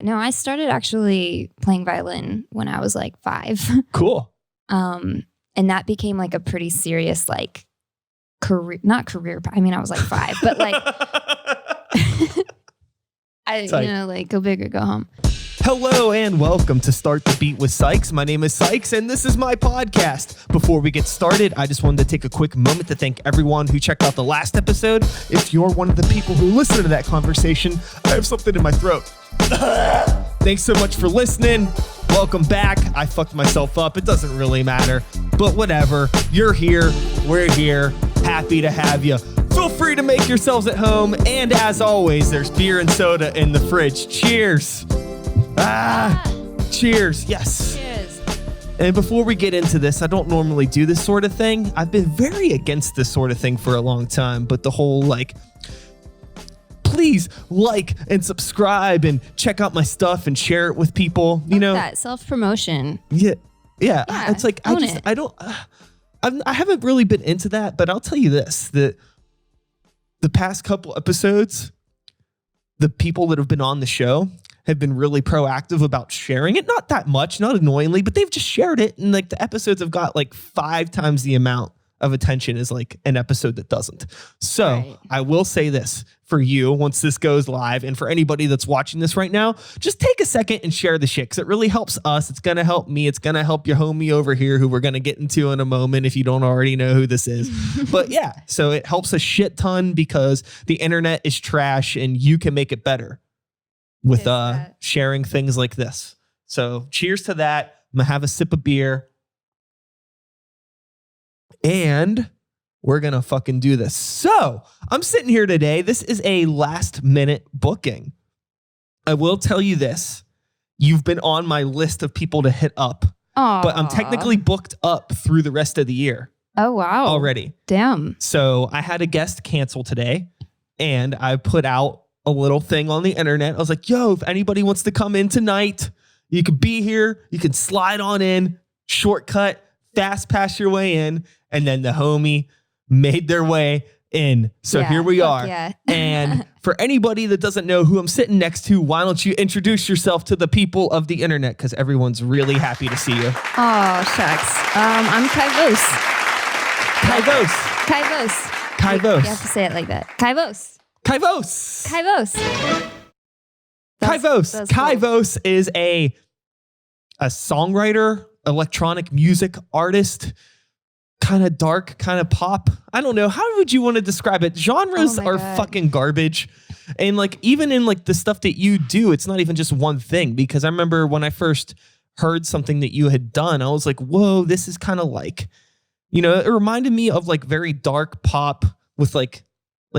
No, I started actually playing violin when I was like 5. Cool. And that became like a pretty serious like career, not career. I mean, I was like 5, but like, like go big or go home. Hello and welcome to Start the Beat with Sykes. My name is Sykes and this is my podcast. Before we get started, I just wanted to take a quick moment to thank everyone who checked out the last episode. If you're one of the people who listened to that conversation, I have something in my throat. Thanks so much for listening. Welcome back. I fucked myself up. It doesn't really matter, but whatever. You're here. We're here. Happy to have you. Feel free to make yourselves at home. And as always, there's beer and soda in the fridge. Cheers. Cheers. Yes. Cheers. And before we get into this, I don't normally do this sort of thing. I've been very against this sort of thing for a long time, but the whole please like and subscribe and check out my stuff and share it with people. You know, that self-promotion. Yeah. It's like, I haven't really been into that, but I'll tell you this, that the past couple episodes, the people that have been on the show have been really proactive about sharing it. Not that much, not annoyingly, but they've just shared it. And like the episodes have got like 5 times the amount of attention as like an episode that doesn't. So right. I will say this for you once this goes live, and for anybody that's watching this right now, just take a second and share the shit, because it really helps us. It's going to help me. It's going to help your homie over here who we're going to get into in a moment if you don't already know who this is. But yeah, so it helps a shit ton because the internet is trash and you can make it better with sharing things like this. So cheers to that. I'm going to have a sip of beer. And we're going to fucking do this. So I'm sitting here today. This is a last minute booking. I will tell you this. You've been on my list of people to hit up. Aww. But I'm technically booked up through the rest of the year. Oh, wow. Already. Damn. So I had a guest cancel today and I put out a little thing on the internet. I was like, yo, if anybody wants to come in tonight, you can be here. You can slide on in, shortcut, fast pass your way in. And then the homie made their way in. So here we are. Yeah. And for anybody that doesn't know who I'm sitting next to, why don't you introduce yourself to the people of the internet? Because everyone's really happy to see you. Oh, shucks. I'm Vöss. Vöss. You have to say it like that. Vöss. Vöss is a songwriter, electronic music artist, kind of dark, kind of pop. I don't know. How would you want to describe it? Genres are fucking garbage. And like, even in like the stuff that you do, it's not even just one thing, because I remember when I first heard something that you had done, I was like, whoa, this is kind of like, you know, it reminded me of like very dark pop with like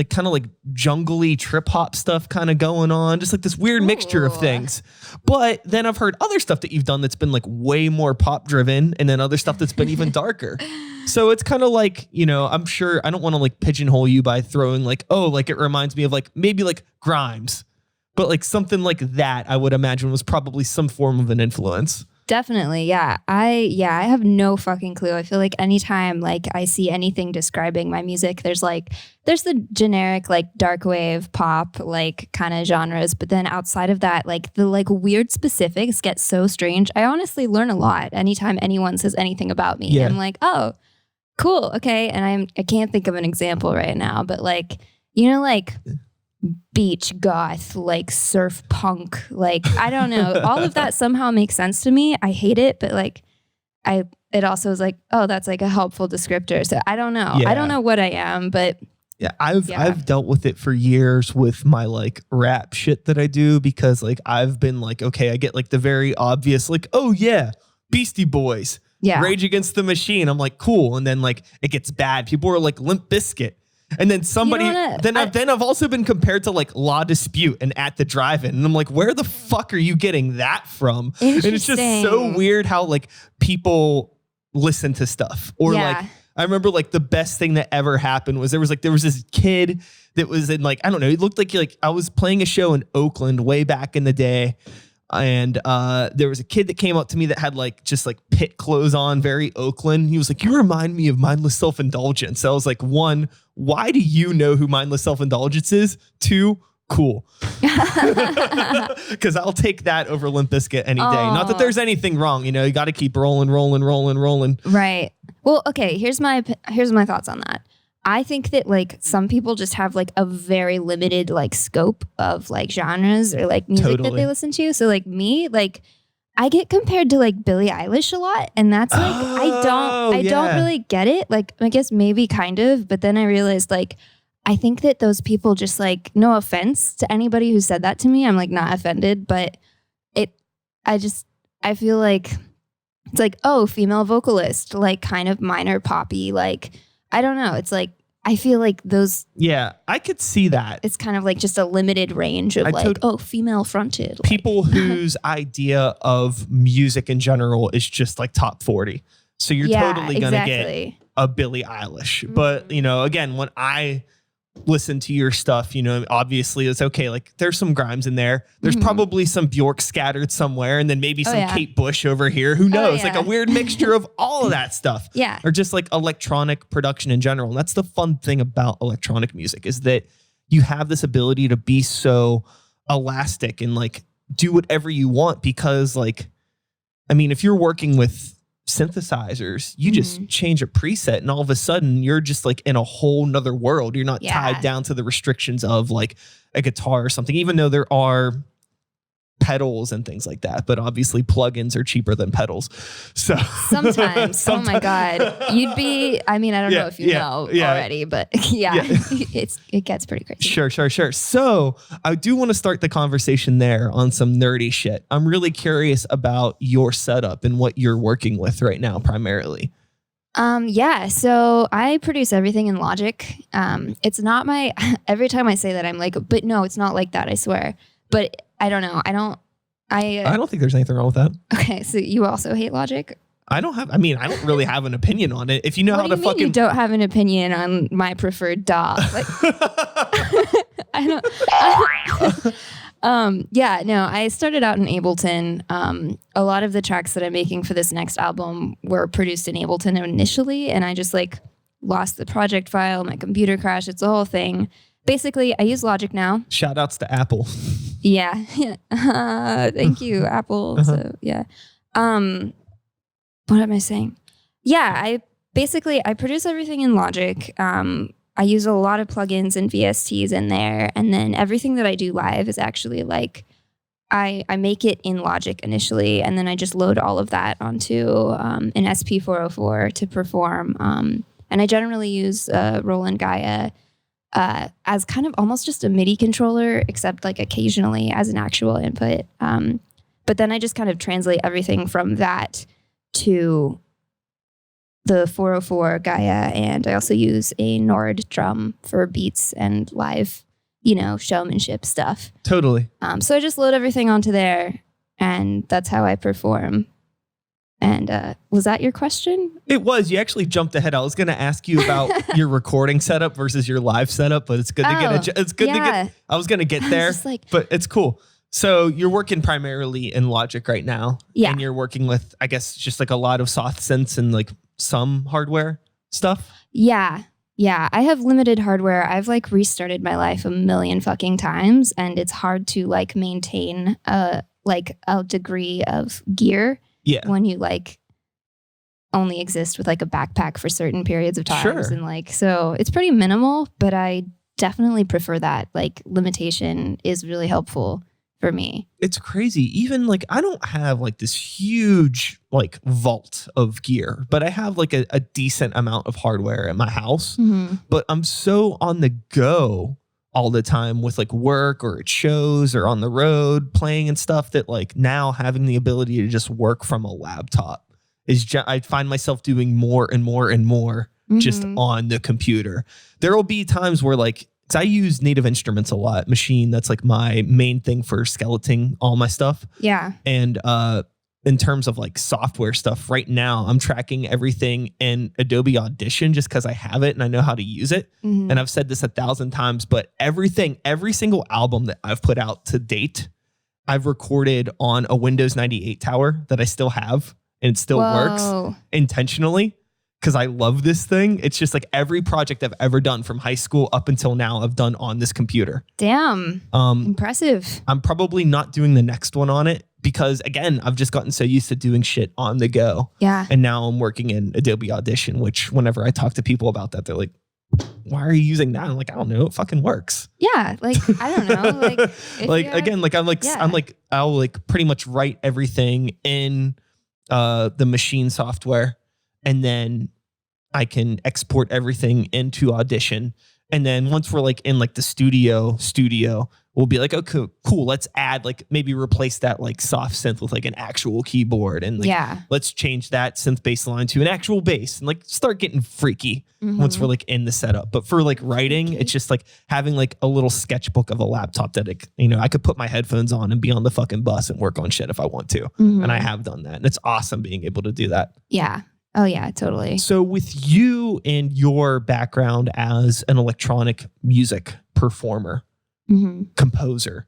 kind of like jungly trip hop stuff kind of going on, just like this weird mixture of things. But then I've heard other stuff that you've done that's been like way more pop driven, and then other stuff that's been even darker. So it's kind of like, you know, I'm sure I don't want to like pigeonhole you by throwing like, oh, like it reminds me of like maybe like Grimes, but like something like that I would imagine was probably some form of an influence. Definitely. Yeah. I have no fucking clue. I feel like anytime like I see anything describing my music, there's the generic like dark wave pop like kind of genres. But then outside of that, like the like weird specifics get so strange. I honestly learn a lot anytime anyone says anything about me. Yeah. I'm like, oh, cool. Okay. And I can't think of an example right now, but like, you know, like beach goth, like surf punk, like I don't know, all of that somehow makes sense to me. I hate it, but like it also is like, oh, that's like a helpful descriptor. So I don't know. I don't know what I am, but I've dealt with it for years with my like rap shit that I do, because like I've been like, okay, I get like the very obvious like, oh yeah, Beastie Boys, Rage Against the Machine. I'm like, cool. And then like it gets bad. People are like Limp Bizkit. And then somebody, I've also been compared to like La Dispute and At the Drive-In. And I'm like, where the fuck are you getting that from? And it's just so weird how like people listen to stuff. Or like, I remember like the best thing that ever happened was there was this kid that was in like, I don't know, it looked like I was playing a show in Oakland way back in the day. And there was a kid that came up to me that had like just like pit clothes on, very Oakland. He was like, you remind me of Mindless Self-Indulgence. So I was like, 1, why do you know who Mindless Self-Indulgence is? 2, cool. Because I'll take that over Limp Bizkit any day. Not that there's anything wrong. You know, you got to keep rolling. Right. Well, okay. Here's my thoughts on that. I think that like some people just have like a very limited like scope of like genres or like music that they listen to. So like me, like I get compared to like Billie Eilish a lot, and that's like I don't really get it. Like I guess maybe kind of, but then I realized like I think that those people just like, no offense to anybody who said that to me, I'm like not offended, but I feel like it's like, oh, female vocalist, like kind of minor poppy, like I don't know. It's like, I feel like those. Yeah, I could see that. It's kind of like just a limited range of female fronted. People whose idea of music in general is just like top 40. So you're totally going to get a Billie Eilish. Mm-hmm. But, you know, again, when I listen to your stuff, you know, obviously it's okay. Like there's some Grimes in there. There's probably some Bjork scattered somewhere, and then maybe some Kate Bush over here. Who knows? Like a weird mixture of all of that stuff. Yeah. Or just like electronic production in general. And that's the fun thing about electronic music, is that you have this ability to be so elastic and like do whatever you want, because like, I mean, if you're working with synthesizers, you just change a preset and all of a sudden you're just like in a whole nother world. You're not tied down to the restrictions of like a guitar or something, even though there are pedals and things like that, but obviously plugins are cheaper than pedals. So sometimes. Oh my God. You'd be, I mean, I don't know if you know already, but it gets pretty crazy. Sure. So I do want to start the conversation there on some nerdy shit. I'm really curious about your setup and what you're working with right now primarily. So I produce everything in Logic. It's not my, every time I say that I'm like, but no, it's not like that, I swear. But I don't know. I don't think there's anything wrong with that. Okay, so you also hate Logic? I don't really have an opinion on it. If you know how to fucking... You don't have an opinion on my preferred DAW. Like, I started out in Ableton. A lot of the tracks that I'm making for this next album were produced in Ableton initially, and I just like lost the project file, my computer crashed, it's a whole thing. Basically, I use Logic now. Shout outs to Apple. Yeah. Thank you, Apple. So yeah. What am I saying? Yeah, I produce everything in Logic. I use a lot of plugins and VSTs in there, and then everything that I do live is actually like I make it in Logic initially, and then I just load all of that onto an SP404 to perform. And I generally use Roland Gaia as kind of almost just a MIDI controller, except like occasionally as an actual input. But then I just kind of translate everything from that to the 404 Gaia, and I also use a Nord drum for beats and live, showmanship stuff. Totally. So I just load everything onto there, and that's how I perform. And was that your question? It was. You actually jumped ahead. I was going to ask you about your recording setup versus your live setup, but it's good to get. It's good to get. I was going to get there, but it's cool. So you're working primarily in Logic right now, and you're working with, I guess, just like a lot of soft synths and like some hardware stuff. Yeah. I have limited hardware. I've like restarted my life a million fucking times, and it's hard to like maintain a degree of gear. Yeah. When you like only exist with like a backpack for certain periods of times. And like, so it's pretty minimal, but I definitely prefer that. Like limitation is really helpful for me. It's crazy. Even like, I don't have like this huge like vault of gear, but I have like a decent amount of hardware at my house, but I'm so on the go all the time with like work or at shows or on the road playing and stuff, that like now having the ability to just work from a laptop is I find myself doing more and more and more just on the computer. There will be times where like, 'cause I use Native Instruments a lot, Machine. That's like my main thing for skeleting all my stuff. Yeah. And in terms of like software stuff right now, I'm tracking everything in Adobe Audition just because I have it and I know how to use it. And I've said this 1,000 times, but every single album that I've put out to date, I've recorded on a Windows 98 tower that I still have, and it still works intentionally. because I love this thing. It's just like every project I've ever done from high school up until now, I've done on this computer. Damn. Impressive. I'm probably not doing the next one on it because, again, I've just gotten so used to doing shit on the go. Yeah. And now I'm working in Adobe Audition, which whenever I talk to people about that, they're like, why are you using that? I'm like, I don't know. It fucking works. Yeah. Like, I don't know. Like, again, like I'll like pretty much write everything in the machine software, and then I can export everything into Audition. And then once we're like in like the studio, we'll be like, okay, cool. Let's add like maybe replace that like soft synth with like an actual keyboard, and like let's change that synth bass line to an actual bass, and like start getting freaky once we're like in the setup. But for like writing, it's just like having like a little sketchbook of a laptop that I could put my headphones on and be on the fucking bus and work on shit if I want to. And I have done that. And it's awesome being able to do that. Yeah. Oh yeah, totally. So with you and your background as an electronic music performer, composer,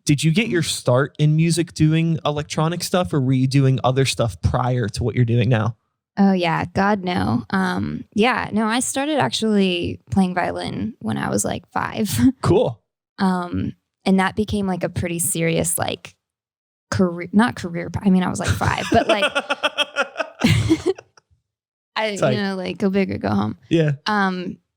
did you get your start in music doing electronic stuff, or were you doing other stuff prior to what you're doing now? Oh yeah, God no. I started actually playing violin when I was like 5. Cool. And that became like a pretty serious like career, not career. I mean, I was like 5, but like like go big or go home. Yeah.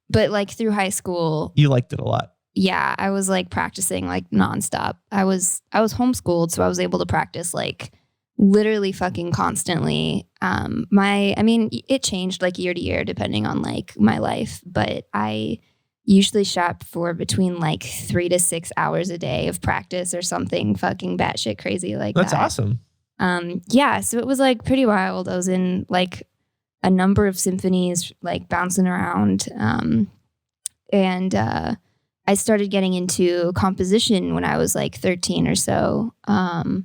But like through high school, you liked it a lot. Yeah, I was like practicing like nonstop. I was homeschooled, so I was able to practice like literally fucking constantly. It changed like year to year depending on like my life, but I usually shop for between like 3 to 6 hours a day of practice or something fucking batshit crazy like that. That's awesome. So it was like pretty wild. I was in like a number of symphonies, like bouncing around. And I started getting into composition when I was like 13 or so. I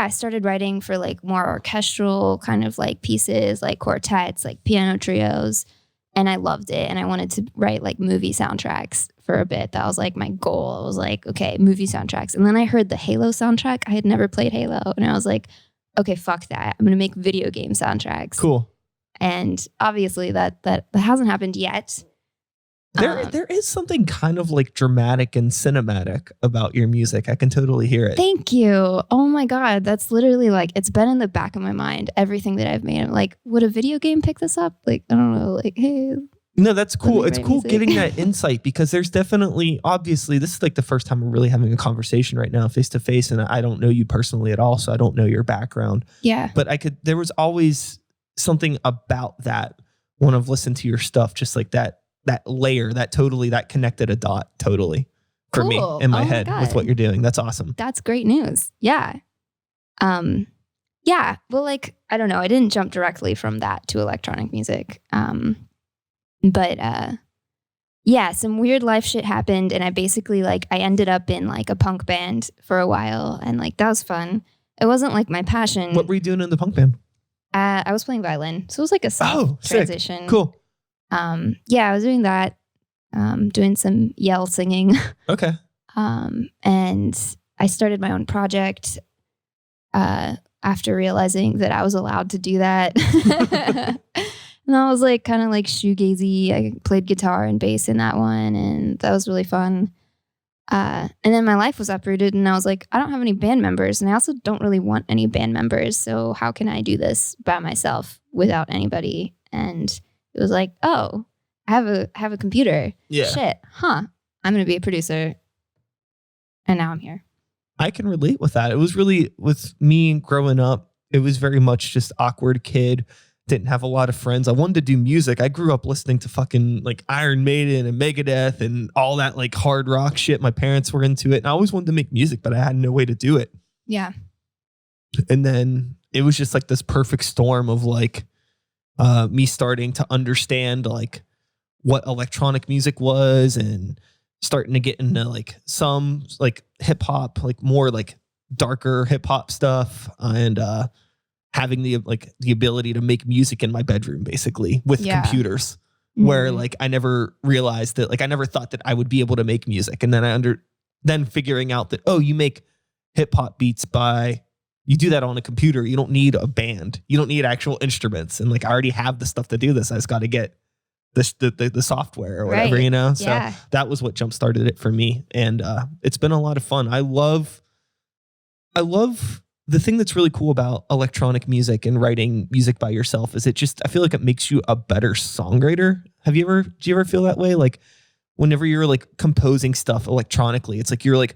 started writing for like more orchestral kind of like pieces, like quartets, like piano trios. And I loved it. And I wanted to write like movie soundtracks for a bit. That was like my goal. I was like, okay, movie soundtracks. And then I heard the Halo soundtrack. I had never played Halo. And I was like, okay, fuck that. I'm going to make video game soundtracks. Cool. And obviously that hasn't happened yet. There is something kind of like dramatic and cinematic about your music. I can totally hear it. Thank you. Oh my God. That's literally like, it's been in the back of my mind. Everything that I've made. I'm like, would a video game pick this up? Like, I don't know. Like, hey. No, that's cool. It's cool getting that insight, because there's definitely, obviously, this is like the first time we're really having a conversation right now, face to face. And I don't know you personally at all, so I don't know your background. Yeah. But there was always something about that when I've listened to your stuff, just like that layer, that connected a dot totally for me in my head with what you're doing. That's awesome. That's great news. Yeah. Well, like, I don't know. I didn't jump directly from that to electronic music. But some weird life shit happened, and I basically like I ended up in like a punk band for a while, and like that was fun. It wasn't like my passion. What were you doing in the punk band? I was playing violin, so it was like a soft transition. Sick. Cool. I was doing that, doing some yell singing. Okay. And I started my own project after realizing that I was allowed to do that. And I was like kind of like shoegazy. I played guitar and bass in that one, and that was really fun. And then my life was uprooted, and I was like, I don't have any band members, and I also don't really want any band members. So how can I do this by myself without anybody? And it was like, oh, I have a computer. Yeah. Shit. Huh. I'm going to be a producer. And now I'm here. I can relate with that. It was really, with me growing up, it was very much just awkward kid. Didn't have a lot of friends. I wanted to do music. I grew up listening to fucking like Iron Maiden and Megadeth and all that like hard rock shit. My parents were into it, and I always wanted to make music, but I had no way to do it. Yeah. And then it was just like this perfect storm of like me starting to understand like what electronic music was, and starting to get into like some like hip hop, like more like darker hip hop stuff, and having the ability to make music in my bedroom basically with computers, where like I never realized that, like I never thought that I would be able to make music. And then then figuring out that, oh, you make hip hop beats by You do that on a computer. You don't need a band. You don't need actual instruments. And like, I already have the stuff to do this. I just got to get the software or whatever, you know? So that was what jump started it for me. And it's been a lot of fun. I love the thing that's really cool about electronic music and writing music by yourself is I feel like it makes you a better songwriter. Do you ever feel that way? Like whenever you're like composing stuff electronically, it's like you're like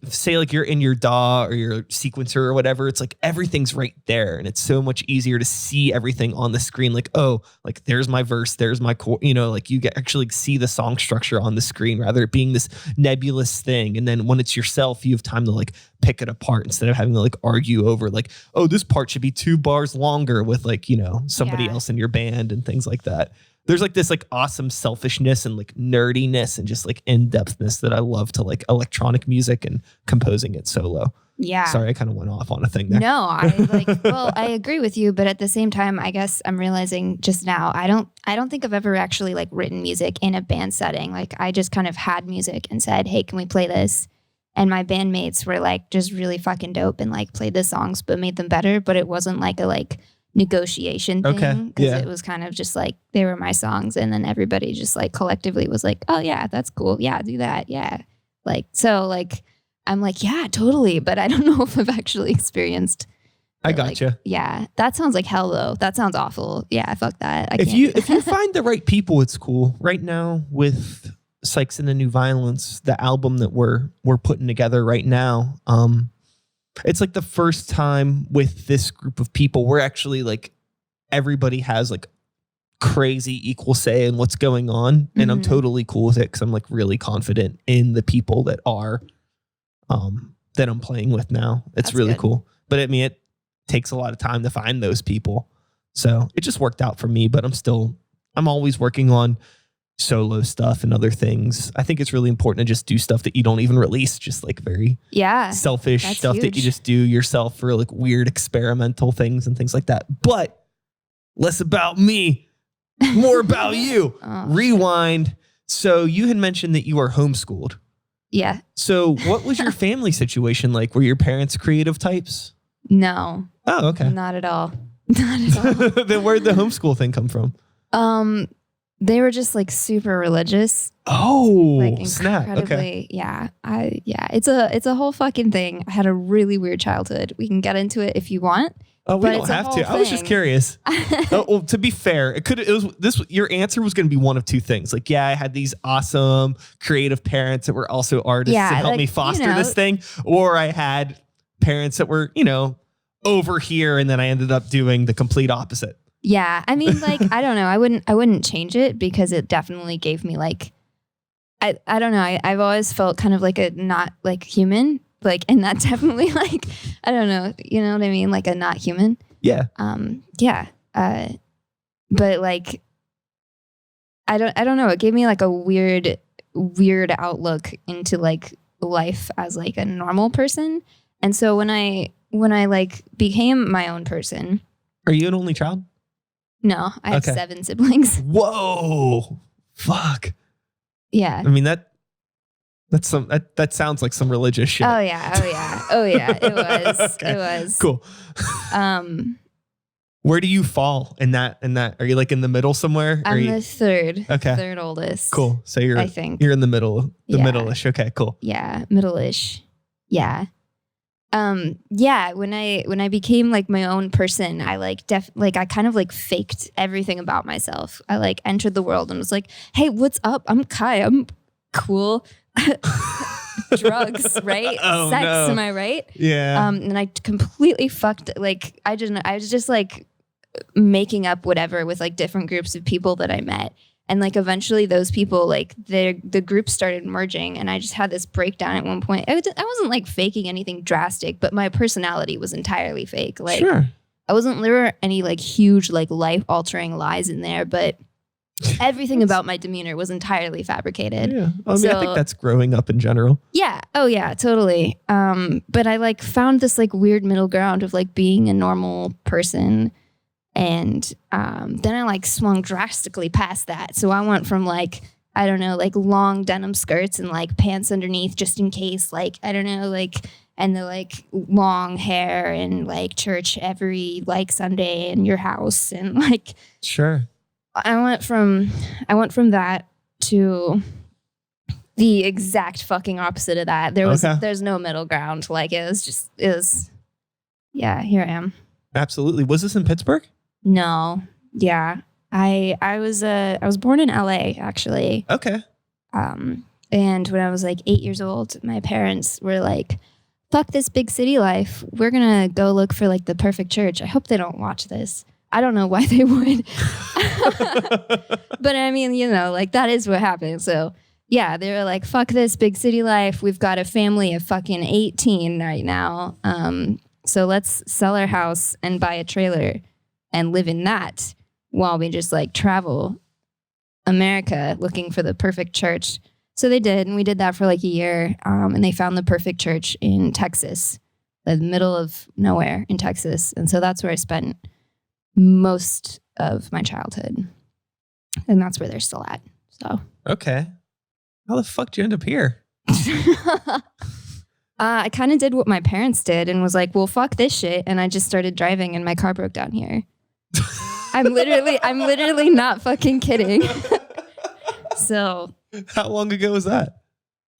say like you're in your DAW or your sequencer or whatever, it's like everything's right there. And it's so much easier to see everything on the screen. Like, oh, like there's my verse, there's my chord, you know, like you actually see the song structure on the screen rather it being this nebulous thing. And then when it's yourself, you have time to like pick it apart instead of having to like argue over like, oh, this part should be 2 bars longer with like, you know, somebody else in your band and things like that. There's like this like awesome selfishness and like nerdiness and just like in-depthness that I love to like electronic music and composing it solo. Yeah. Sorry, I kind of went off on a thing there. No, I agree with you, but at the same time, I guess I'm realizing just now, I don't think I've ever actually like written music in a band setting. Like I just kind of had music and said, hey, can we play this? And my bandmates were like just really fucking dope and like played the songs but made them better. But it wasn't like a like negotiation thing because it was kind of just like they were my songs and then everybody just like collectively was like, oh yeah, that's cool, yeah, do that, yeah, like so like I'm like, yeah, totally, but I don't know if I've actually experienced I gotcha. Like, yeah, that sounds like hell though. That sounds awful. Yeah, fuck that. If you find the right people, it's cool. Right now with Sykes and the New Violence, the album that we're putting together right now, it's like the first time with this group of people we're actually like everybody has like crazy equal say in what's going on. And I'm totally cool with it because I'm like really confident in the people that are that I'm playing with now. It's really cool. But I mean, it takes a lot of time to find those people. So it just worked out for me, but I'm always working on solo stuff and other things. I think it's really important to just do stuff that you don't even release, just like very selfish stuff that you just do yourself for like weird experimental things and things like that. But less about me, more about you. Rewind. So you had mentioned that you are homeschooled. Yeah. So what was your family situation like? Were your parents creative types? No. Oh, okay. Not at all. Not at all. Then where'd the homeschool thing come from? They were just like super religious. Oh, like snap. Okay. Yeah. It's a whole fucking thing. I had a really weird childhood. We can get into it if you want. Oh, we don't have to. I was just curious. Well, to be fair, your answer was going to be one of two things. Like, yeah, I had these awesome creative parents that were also artists to help me foster this thing. Or I had parents that were, over here. And then I ended up doing the complete opposite. Yeah. I mean, like, I don't know. I wouldn't change it because it definitely gave me like, I don't know. I've always felt kind of like a not like human, like, and that definitely like, I don't know. You know what I mean? Like a not human. Yeah. Yeah. But like, I don't know. It gave me like a weird outlook into like life as like a normal person. And so when I like became my own person. Are you an only child? No, I have 7 siblings. Whoa. Fuck. Yeah. I mean, that sounds like some religious shit. Oh yeah. It was. Okay. It was. Cool. Where do you fall in that? Are you like in the middle somewhere? I'm the third. Okay. Third oldest. Cool. So you're in the middle, middle-ish. Okay, cool. Yeah. Middle-ish. Yeah. Yeah, when I became like my own person, I like I kind of like faked everything about myself. I like entered the world and was like, "Hey, what's up? I'm Kai. I'm cool." Drugs, right? Oh, Sex, no. am I right? Yeah. And I completely fucked like I was just like making up whatever with like different groups of people that I met. And like eventually those people, like the groups started merging and I just had this breakdown at one point. I wasn't like faking anything drastic, but my personality was entirely fake. Like sure. there were any like huge, like life altering lies in there, but everything about my demeanor was entirely fabricated. Yeah. I think that's growing up in general. Yeah. Oh yeah, totally. But I like found this like weird middle ground of like being a normal person. And then I like swung drastically past that. So I went from like I don't know, like long denim skirts and like pants underneath just in case, like, I don't know, like, and the like long hair and like church every like Sunday in your house. And like, sure. I went from that to the exact fucking opposite of that. There's no middle ground. Like it was, yeah, here I am. Absolutely. Was this in Pittsburgh? No. Yeah. I was born in LA actually. Okay. And when I was like 8 years old, my parents were like, fuck this big city life. We're going to go look for like the perfect church. I hope they don't watch this. I don't know why they would. But I mean, you know, like that is what happened. So yeah, they were like, fuck this big city life. We've got a family of fucking 18 right now. So let's sell our house and buy a trailer and live in that while we just like travel America looking for the perfect church. So they did, and we did that for like a year. And they found the perfect church in Texas, the middle of nowhere in Texas. And so that's where I spent most of my childhood. And that's where they're still at. So okay. How the fuck did you end up here? I kind of did what my parents did and was like, well, fuck this shit. And I just started driving and my car broke down here. I'm literally not fucking kidding. So. How long ago was that?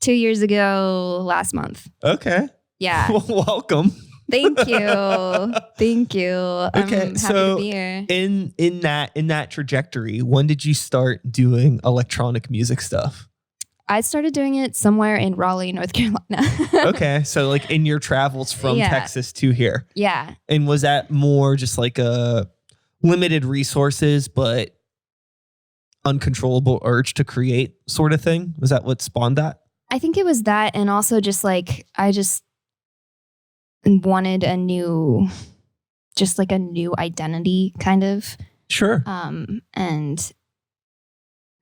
2 years ago, last month. Okay. Yeah. Well, welcome. Thank you. Thank you. Okay. I'm happy to be here. In that trajectory, when did you start doing electronic music stuff? I started doing it somewhere in Raleigh, North Carolina. Okay. So like in your travels from Texas to here. Yeah. And was that more just like a limited resources, but uncontrollable urge to create sort of thing? Was that what spawned that? I think it was that. And also just like, I just wanted a new identity kind of. Sure. And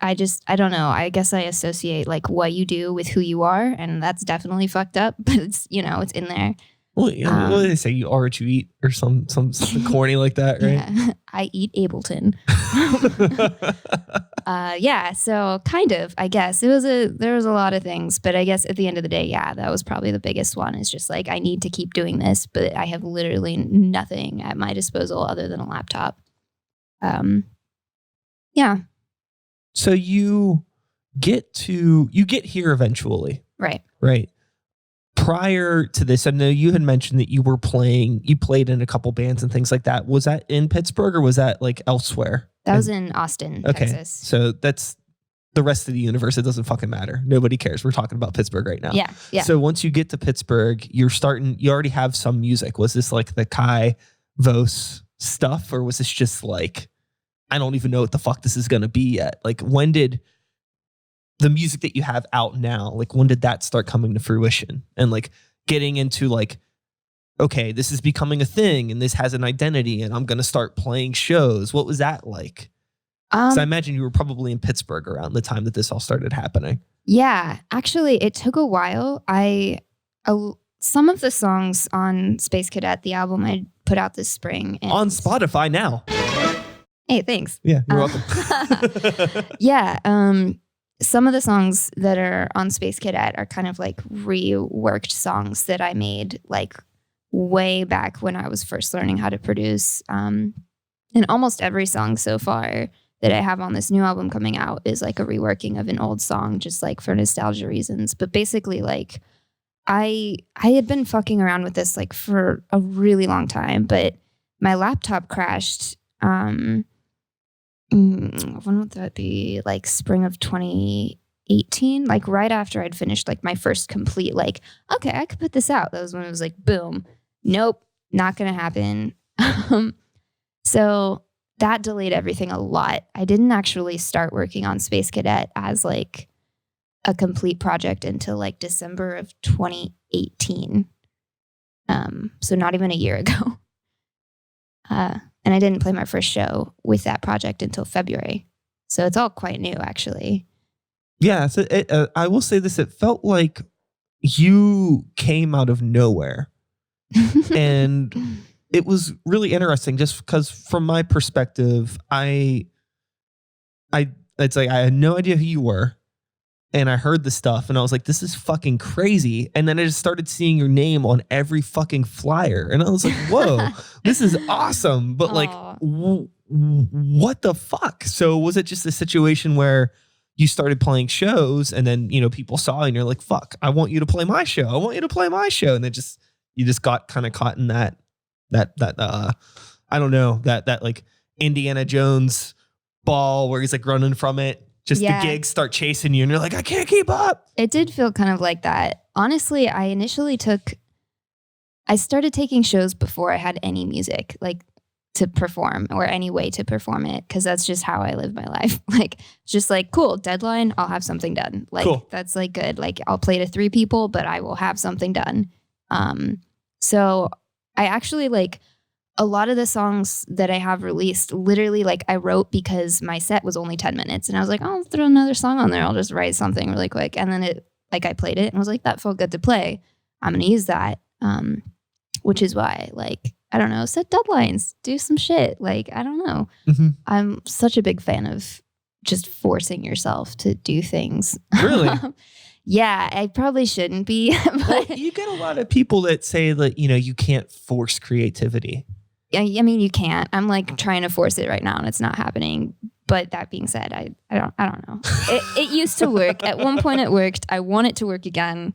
I don't know. I guess I associate like what you do with who you are, and that's definitely fucked up, but it's, you know, it's in there. Well, what do they say? You are what you eat, or something corny like that, right? Yeah. I eat Ableton. Yeah. So kind of, I guess there was a lot of things, but I guess at the end of the day, yeah, that was probably the biggest one. Is just like, I need to keep doing this, but I have literally nothing at my disposal other than a laptop. Yeah. So you get here eventually. Right. Right. Prior to this, I know you had mentioned that you played in a couple bands and things like that. Was that in Pittsburgh or was that like elsewhere? That was in Austin, Texas. So that's the rest of the universe. It doesn't fucking matter. Nobody cares. We're talking about Pittsburgh right now. Yeah. Yeah. So once you get to Pittsburgh, you already have some music. Was this like the Kai Vöss stuff, or was this just like, I don't even know what the fuck this is going to be yet? Like, when did the music that you have out now, like when did that start coming to fruition and like getting into like, okay, this is becoming a thing and this has an identity and I'm going to start playing shows? What was that like? Because I imagine you were probably in Pittsburgh around the time that this all started happening. Yeah, actually it took a while. Some of the songs on Space Cadet, the album I put out this spring. On Spotify now. Hey, thanks. Yeah, you're welcome. Yeah. Some of the songs that are on Space Cadet are kind of like reworked songs that I made like way back when I was first learning how to produce. And almost every song so far that I have on this new album coming out is like a reworking of an old song, just like for nostalgia reasons. But basically, like I had been fucking around with this like for a really long time, but my laptop crashed. When would that be? Like spring of 2018, like right after I'd finished like my first complete, like, okay, I could put this out. That was when it was like, boom, nope, not gonna happen. So that delayed everything a lot. I didn't actually start working on Space Cadet as like a complete project until like December of 2018. So not even a year ago. And I didn't play my first show with that project until February. So it's all quite new, actually. Yeah. So I will say this. It felt like you came out of nowhere. And it was really interesting just because from my perspective, it's like I had no idea who you were. and I heard the stuff and I was like, this is fucking crazy. And then I just started seeing your name on every fucking flyer. And I was like, whoa, this is awesome. But like, what the fuck? So was it just a situation where you started playing shows and then, you know, people saw and you're like, fuck, I want you to play my show. I want you to play my show. And you just got kind of caught in that I don't know, that like Indiana Jones ball where he's like running from it. Just the gigs start chasing you and you're like, I can't keep up. It did feel kind of like that. Honestly, I started taking shows before I had any music like to perform or any way to perform it, because that's just how I live my life. Like, just like, cool, deadline, I'll have something done. Like, cool. That's like good. Like, I'll play to 3 people, but I will have something done. So I actually like a lot of the songs that I have released, literally like I wrote because my set was only 10 minutes and I was like, I'll throw another song on there. I'll just write something really quick. And then I played it and was like, that felt good to play. I'm going to use that. Which is why, like, I don't know, set deadlines, do some shit. Like, I don't know. Mm-hmm. I'm such a big fan of just forcing yourself to do things. Really? Yeah, I probably shouldn't be. But well, you get a lot of people that say that, you know, you can't force creativity. I mean, you can't. I'm like trying to force it right now and it's not happening. But that being said, I don't know. It used to work. At one point it worked. I want it to work again.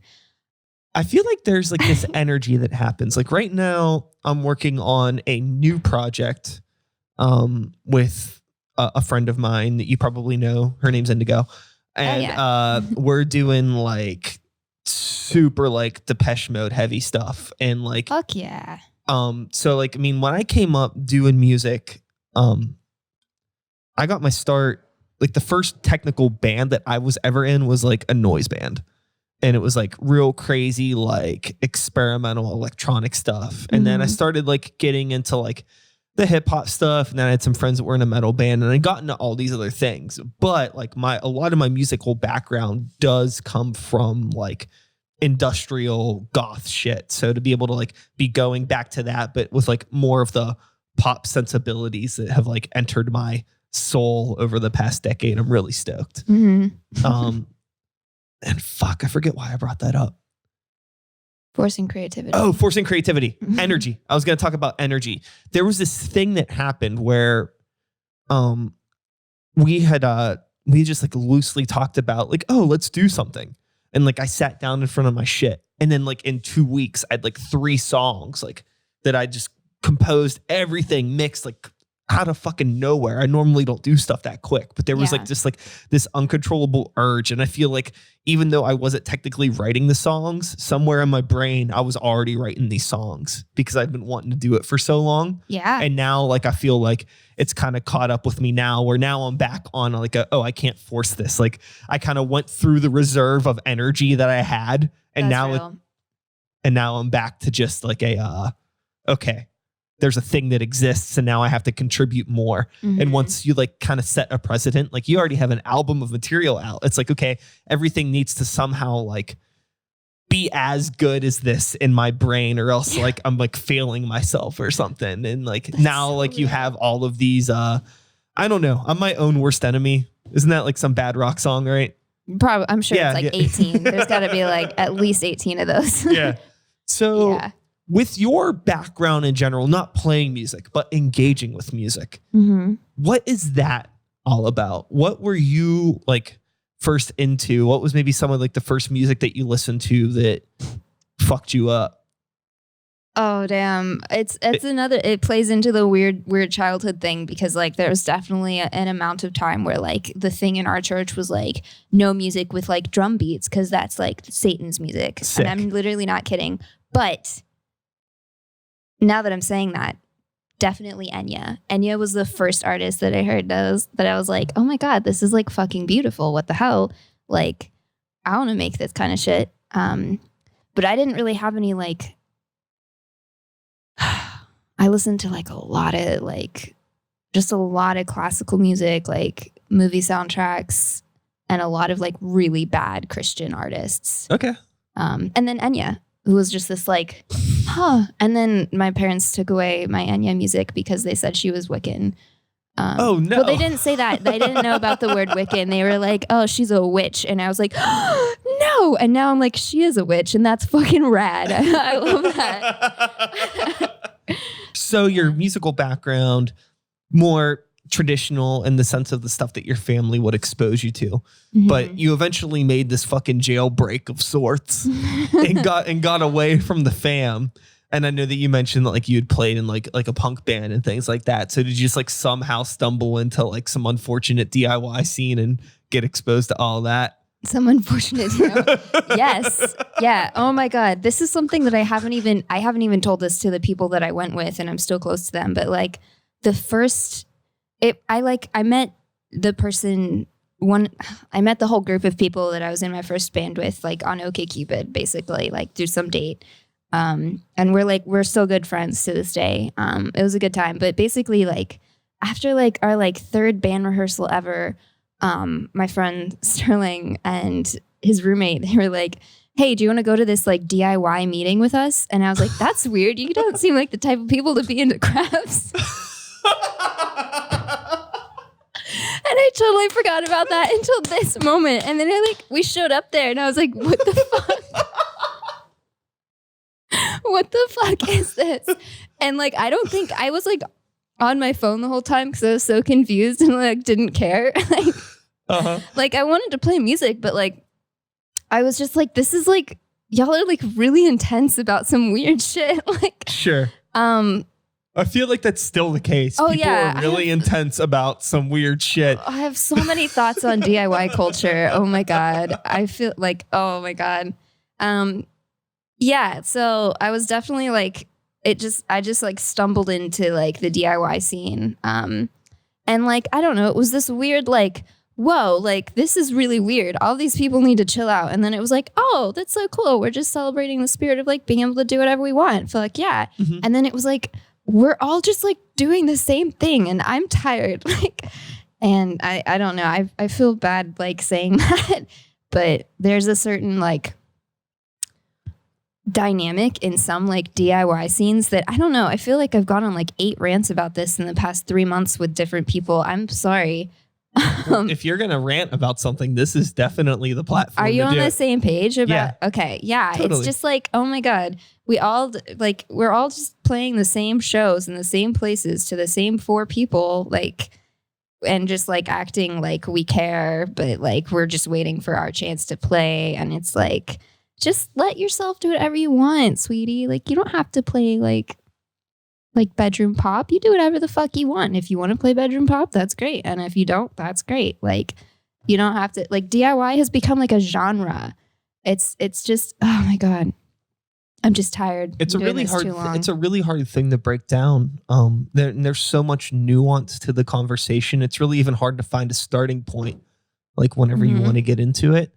I feel like there's like this energy that happens. Like right now, I'm working on a new project with a friend of mine that you probably know. Her name's Indigo. And we're doing like super like Depeche Mode heavy stuff. And like, fuck yeah. So like, I mean, when I came up doing music, I got my start, like the first technical band that I was ever in was like a noise band. And it was like real crazy, like experimental electronic stuff. And then I started like getting into like the hip hop stuff. And then I had some friends that were in a metal band and I got into all these other things. But like a lot of my musical background does come from like industrial goth shit. So to be able to like be going back to that, but with like more of the pop sensibilities that have like entered my soul over the past decade, I'm really stoked. Mm-hmm. And fuck, I forget why I brought that up. Forcing creativity. Oh, forcing creativity. Energy. I was going to talk about energy. There was this thing that happened where we just like loosely talked about like, oh, let's do something. And like I sat down in front of my shit. And then like in 2 weeks, I had like 3 songs like that I just composed, everything mixed like out of fucking nowhere. I normally don't do stuff that quick, but there was like just like this uncontrollable urge. And I feel like even though I wasn't technically writing the songs, somewhere in my brain, I was already writing these songs because I've been wanting to do it for so long. Yeah. And now like, I feel like it's kind of caught up with me now where now I'm back on like, I can't force this. Like I kind of went through the reserve of energy that I had. And now I'm back to just like okay, there's a thing that exists and now I have to contribute more. Mm-hmm. And once you like kind of set a precedent, like you already have an album of material out. It's like, okay, everything needs to somehow like be as good as this in my brain or else like I'm like failing myself or something. And like that's now so like you have all of these, I don't know, I'm my own worst enemy. Isn't that like some bad rock song, right? Probably. I'm sure it's like 18. There's got to be like at least 18 of those. Yeah. So with your background in general, not playing music, but engaging with music, what is that all about? What were you like first into? What was maybe some of like the first music that you listened to that fucked you up? Oh, damn. It plays into the weird childhood thing because like there was definitely an amount of time where like the thing in our church was like no music with like drum beats because that's like Satan's music. Sick. And I'm literally not kidding. But now that I'm saying that, definitely Enya. Enya was the first artist that I heard that I was like, oh my God, this is like fucking beautiful. What the hell? Like, I want to make this kind of shit. But I didn't really have any like, I listened to like a lot of classical music, like movie soundtracks and a lot of like really bad Christian artists. Okay. And then Enya, who was just this like, And then my parents took away my Enya music because they said she was Wiccan. Oh no! Well, they didn't say that. They didn't know about the word Wiccan. They were like, "Oh, she's a witch," and I was like, oh, "No!" And now I'm like, "She is a witch," and that's fucking rad. I love that. So your musical background, more traditional in the sense of the stuff that your family would expose you to, but you eventually made this fucking jailbreak of sorts and got away from the fam. And I know that you mentioned that like you had played in like a punk band and things like that. So did you just like somehow stumble into like some unfortunate DIY scene and get exposed to all that? Some unfortunate DIY. Yes. Yeah. Oh my God. This is something that I haven't even told this to the people that I went with, and I'm still close to them. But like I met the whole group of people that I was in my first band with, like on OkCupid, basically, like through some date. And we're still good friends to this day. It was a good time, but basically like after like our like third band rehearsal ever, my friend Sterling and his roommate, they were like, "Hey, do you want to go to this like DIY meeting with us?" And I was like, "That's weird. You don't seem like the type of people to be into crafts." And I totally forgot about that until this moment. And then we showed up there and I was like, "What the fuck?" What the fuck is this? And like, I don't think I was like on my phone the whole time because I was so confused and like didn't care. Like I wanted to play music, but like I was just like, this is like, y'all are like really intense about some weird shit. Like, sure. I feel like that's still the case. Oh, People are really intense about some weird shit. I have so many thoughts on DIY culture. Oh my God. I feel like, oh my God. Yeah, so I was definitely like, I just like stumbled into like the DIY scene. And like, I don't know, it was this weird like, whoa, like this is really weird. All these people need to chill out. And then it was like, oh, that's so cool. We're just celebrating the spirit of like being able to do whatever we want. So like, yeah. Mm-hmm. And then it was like, we're all just like doing the same thing and I'm tired. Like, and I don't know. I feel bad like saying that, but there's a certain like dynamic in some like DIY scenes that I don't know. I feel like I've gone on like 8 rants about this in the past 3 months with different people. I'm sorry. If you're gonna rant about something, this is definitely the platform. Are you on the same page about? Yeah. Okay, yeah. Totally. It's just like, oh my God, we're all just playing the same shows in the same places to the same 4 people, like, and just like acting like we care, but like we're just waiting for our chance to play, and it's like, just let yourself do whatever you want, sweetie. Like you don't have to play like bedroom pop. You do whatever the fuck you want. If you want to play bedroom pop, that's great. And if you don't, that's great. Like you don't have to, like DIY has become like a genre. It's just, oh my God. I'm just tired. It's a really hard thing to break down. There's so much nuance to the conversation. It's really even hard to find a starting point, like whenever you want to get into it.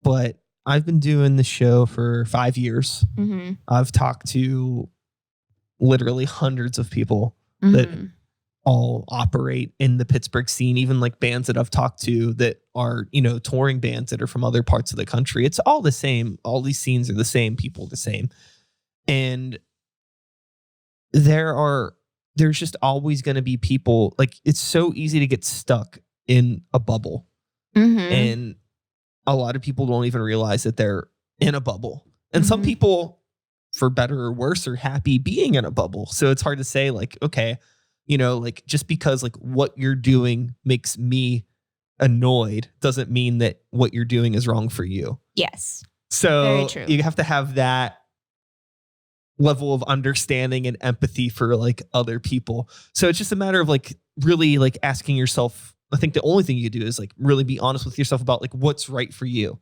But I've been doing the show for 5 years. Mm-hmm. I've talked to literally hundreds of people that all operate in the Pittsburgh scene, even like bands that I've talked to that are, touring bands that are from other parts of the country. It's all the same. All these scenes are the same, people the same. And there's just always going to be people, like it's so easy to get stuck in a bubble. Mm-hmm. And a lot of people don't even realize that they're in a bubble. And some people, for better or worse, are happy being in a bubble. So it's hard to say like, okay, like just because like what you're doing makes me annoyed doesn't mean that what you're doing is wrong for you. Yes. So you have to have that level of understanding and empathy for like other people. So it's just a matter of like really like asking yourself. I think the only thing you do is like really be honest with yourself about like what's right for you.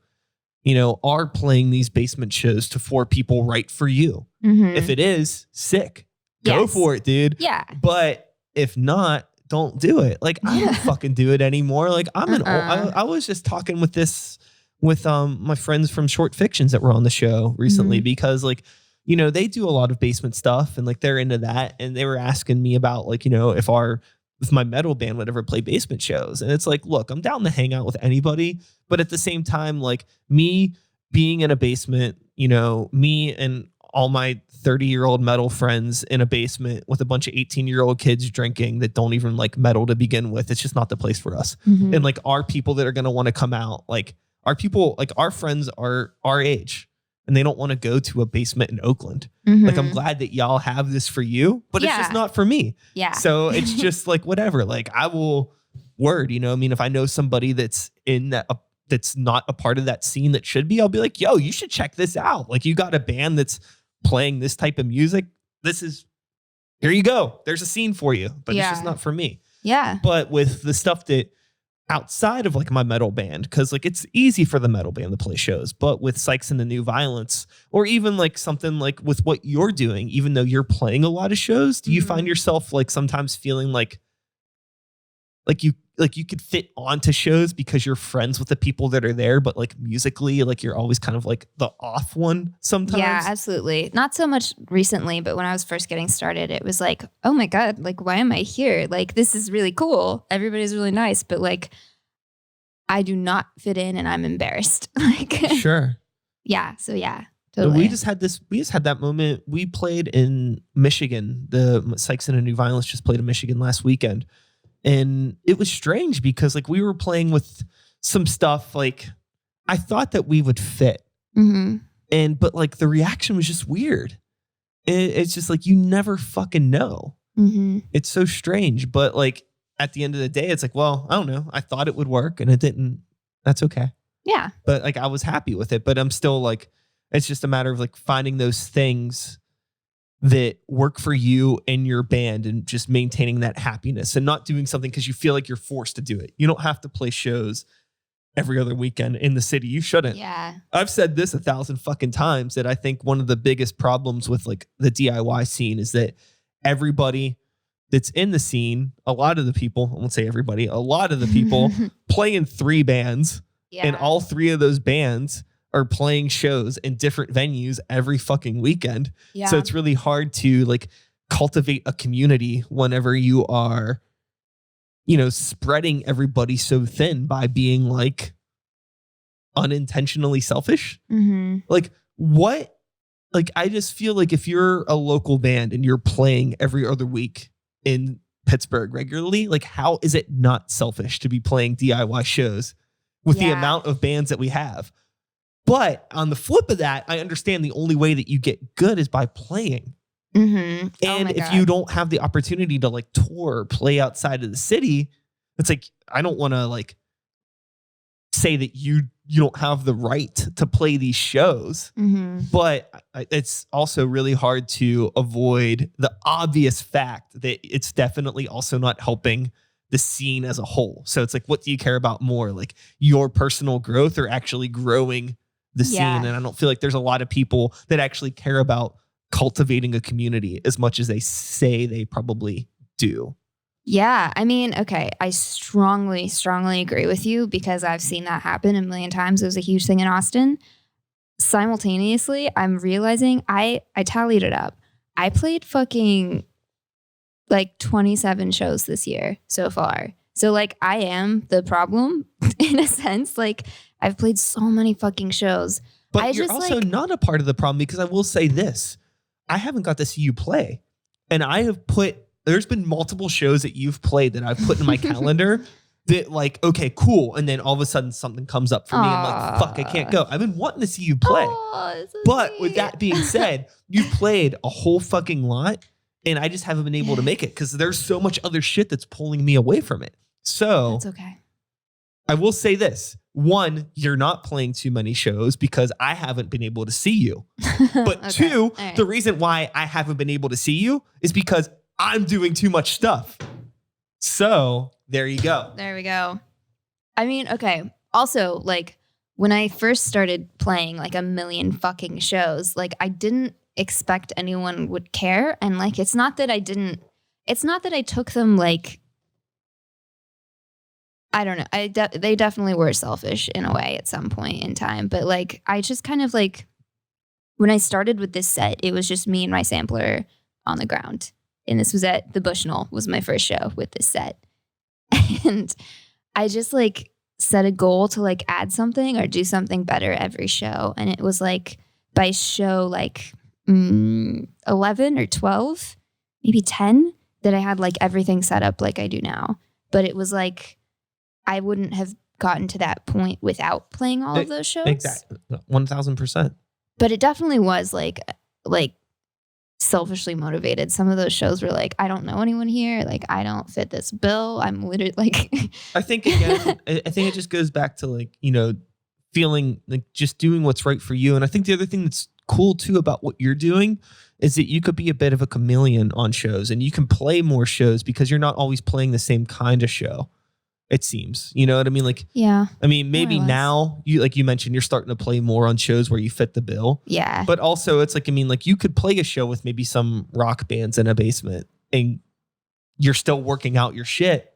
Are playing these basement shows to 4 people right for you? Mm-hmm. If it is, sick. Go for it, dude. Yeah. But if not, don't do it. Like I don't fucking do it anymore. Like I was just talking with my friends from Short Fictions that were on the show recently because like, they do a lot of basement stuff and like they're into that. And they were asking me about like, if my metal band would ever play basement shows. And it's like, look, I'm down to hang out with anybody. But at the same time, like me being in a basement, me and all my 30-year-old metal friends in a basement with a bunch of 18-year-old kids drinking that don't even like metal to begin with. It's just not the place for us. Mm-hmm. And like our people that are going to want to come out, like our people, like our friends are our age and they don't want to go to a basement in Oakland. Mm-hmm. Like, I'm glad that y'all have this for you, but it's just not for me. Yeah. So it's just like, whatever, like I will I mean, if I know somebody that's in that, that's not a part of that scene that should be, I'll be like, yo, you should check this out. Like, you got a band that's playing this type of music. Here you go. There's a scene for you, but it's just not for me. Yeah. But with the stuff that outside of like my metal band, because like it's easy for the metal band to play shows, but with Sykes and the New Violence, or even like something like with what you're doing, even though you're playing a lot of shows, do you find yourself like sometimes feeling like you could fit onto shows because you're friends with the people that are there, but like musically, like you're always kind of like the off one sometimes? Yeah, absolutely. Not so much recently, but when I was first getting started, it was like, oh my God, like, why am I here? Like, this is really cool. Everybody's really nice, but like, I do not fit in and I'm embarrassed. Like, sure. Yeah. So yeah, totally. We just had that moment. We played in Michigan. The Sykes and the New Violence just played in Michigan last weekend. And it was strange because like we were playing with some stuff, like I thought that we would fit. Mm-hmm. But like the reaction was just weird. It's just like, you never fucking know. Mm-hmm. It's so strange. But like at the end of the day, it's like, well, I don't know. I thought it would work and it didn't. That's okay. Yeah. But like I was happy with it, but I'm still like, it's just a matter of like finding those things that work for you and your band and just maintaining that happiness and not doing something because you feel like you're forced to do it. You don't have to play shows every other weekend in the city. You shouldn't. Yeah. I've said this 1,000 fucking times that I think one of the biggest problems with like the DIY scene is that everybody that's in the scene, a lot of the people, I won't say everybody, a lot of the people play in 3 bands, and all 3 of those bands are playing shows in different venues every fucking weekend. Yeah. So it's really hard to like cultivate a community whenever you are, spreading everybody so thin by being like unintentionally selfish. Mm-hmm. Like what? Like, I just feel like if you're a local band and you're playing every other week in Pittsburgh regularly, like how is it not selfish to be playing DIY shows with the amount of bands that we have? But on the flip of that, I understand the only way that you get good is by playing. Mm-hmm. And if you don't have the opportunity to like tour or play outside of the city, it's like, I don't want to like say that you don't have the right to play these shows. Mm-hmm. But it's also really hard to avoid the obvious fact that it's definitely also not helping the scene as a whole. So it's like, what do you care about more? Like your personal growth or actually growing the scene? And I don't feel like there's a lot of people that actually care about cultivating a community as much as they say they probably do. Yeah. I mean, okay. I strongly, strongly agree with you because I've seen that happen a million times. It was a huge thing in Austin. Simultaneously, I'm realizing I tallied it up. I played fucking like 27 shows this year so far. So like I am the problem in a sense. Like I've played so many fucking shows. But you're also not a part of the problem because I will say this. I haven't got to see you play. And there's been multiple shows that you've played that I've put in my calendar that like, okay, cool. And then all of a sudden something comes up for me. I'm like, fuck, I can't go. I've been wanting to see you play. But with that being said, you've played a whole fucking lot. And I just haven't been able to make it because there's so much other shit that's pulling me away from it. So that's okay. I will say this. 1, you're not playing too many shows because I haven't been able to see you. But okay. 2, right. The reason why I haven't been able to see you is because I'm doing too much stuff. So there you go. There we go. I mean, okay. Also, like when I first started playing like a million fucking shows, like I didn't expect anyone would care. And like, it's not that I took them like, I don't know. They definitely were selfish in a way at some point in time. But like, I just kind of like, when I started with this set, it was just me and my sampler on the ground. And this was at the Bushnell, was my first show with this set. And I just like set a goal to like add something or do something better every show. And it was like by show like 11 or 12, maybe 10, that I had like everything set up like I do now. But it was like, I wouldn't have gotten to that point without playing all of those shows. Exactly. 1000%. But it definitely was like selfishly motivated. Some of those shows were like, I don't know anyone here. Like, I don't fit this bill. I'm literally like, I think again, I think it just goes back to like, feeling like just doing what's right for you. And I think the other thing that's cool too about what you're doing is that you could be a bit of a chameleon on shows and you can play more shows because you're not always playing the same kind of show. It seems, you know what I mean? Like, yeah. I mean, maybe now you mentioned, you're starting to play more on shows where you fit the bill. Yeah. But also it's like, I mean, like you could play a show with maybe some rock bands in a basement and you're still working out your shit,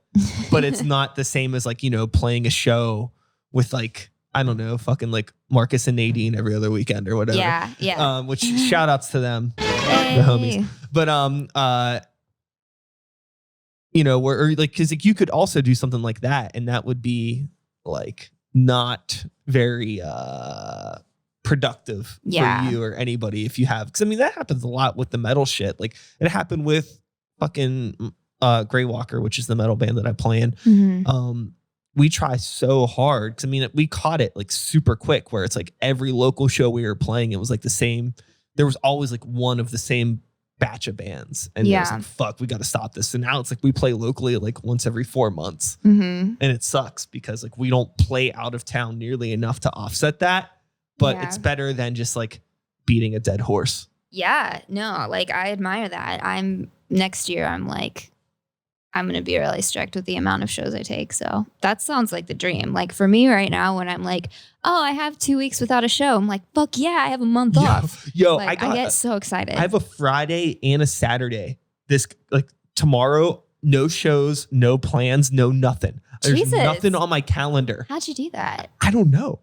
but it's not the same as like, playing a show with like, I don't know, fucking like Marcus and Nadine every other weekend or whatever. Yeah. Yeah. Which shout outs to them, hey. the homies. But, or like, cause like you could also do something like that and that would be like not very, productive for you or anybody if you have, cause I mean, that happens a lot with the metal shit. Like it happened with fucking, Grey Walker, which is the metal band that I play in. Mm-hmm. We try so hard because I mean we caught it like super quick where it's like every local show we were playing, it was like the same. There was always like one of the same batch of bands, and it was like, fuck, we got to stop this. So now it's like we play locally like once every 4 months, and it sucks because like we don't play out of town nearly enough to offset that. But it's better than just like beating a dead horse. Yeah, no, like I admire that. Next year I'm like, I'm going to be really strict with the amount of shows I take. So that sounds like the dream. Like for me right now, when I'm like, oh, I have 2 weeks without a show, I'm like, fuck yeah, I have a month off. Like, I get so excited. I have a Friday and a Saturday. This like tomorrow, no shows, no plans, no nothing. There's nothing on my calendar. How'd you do that? I don't know.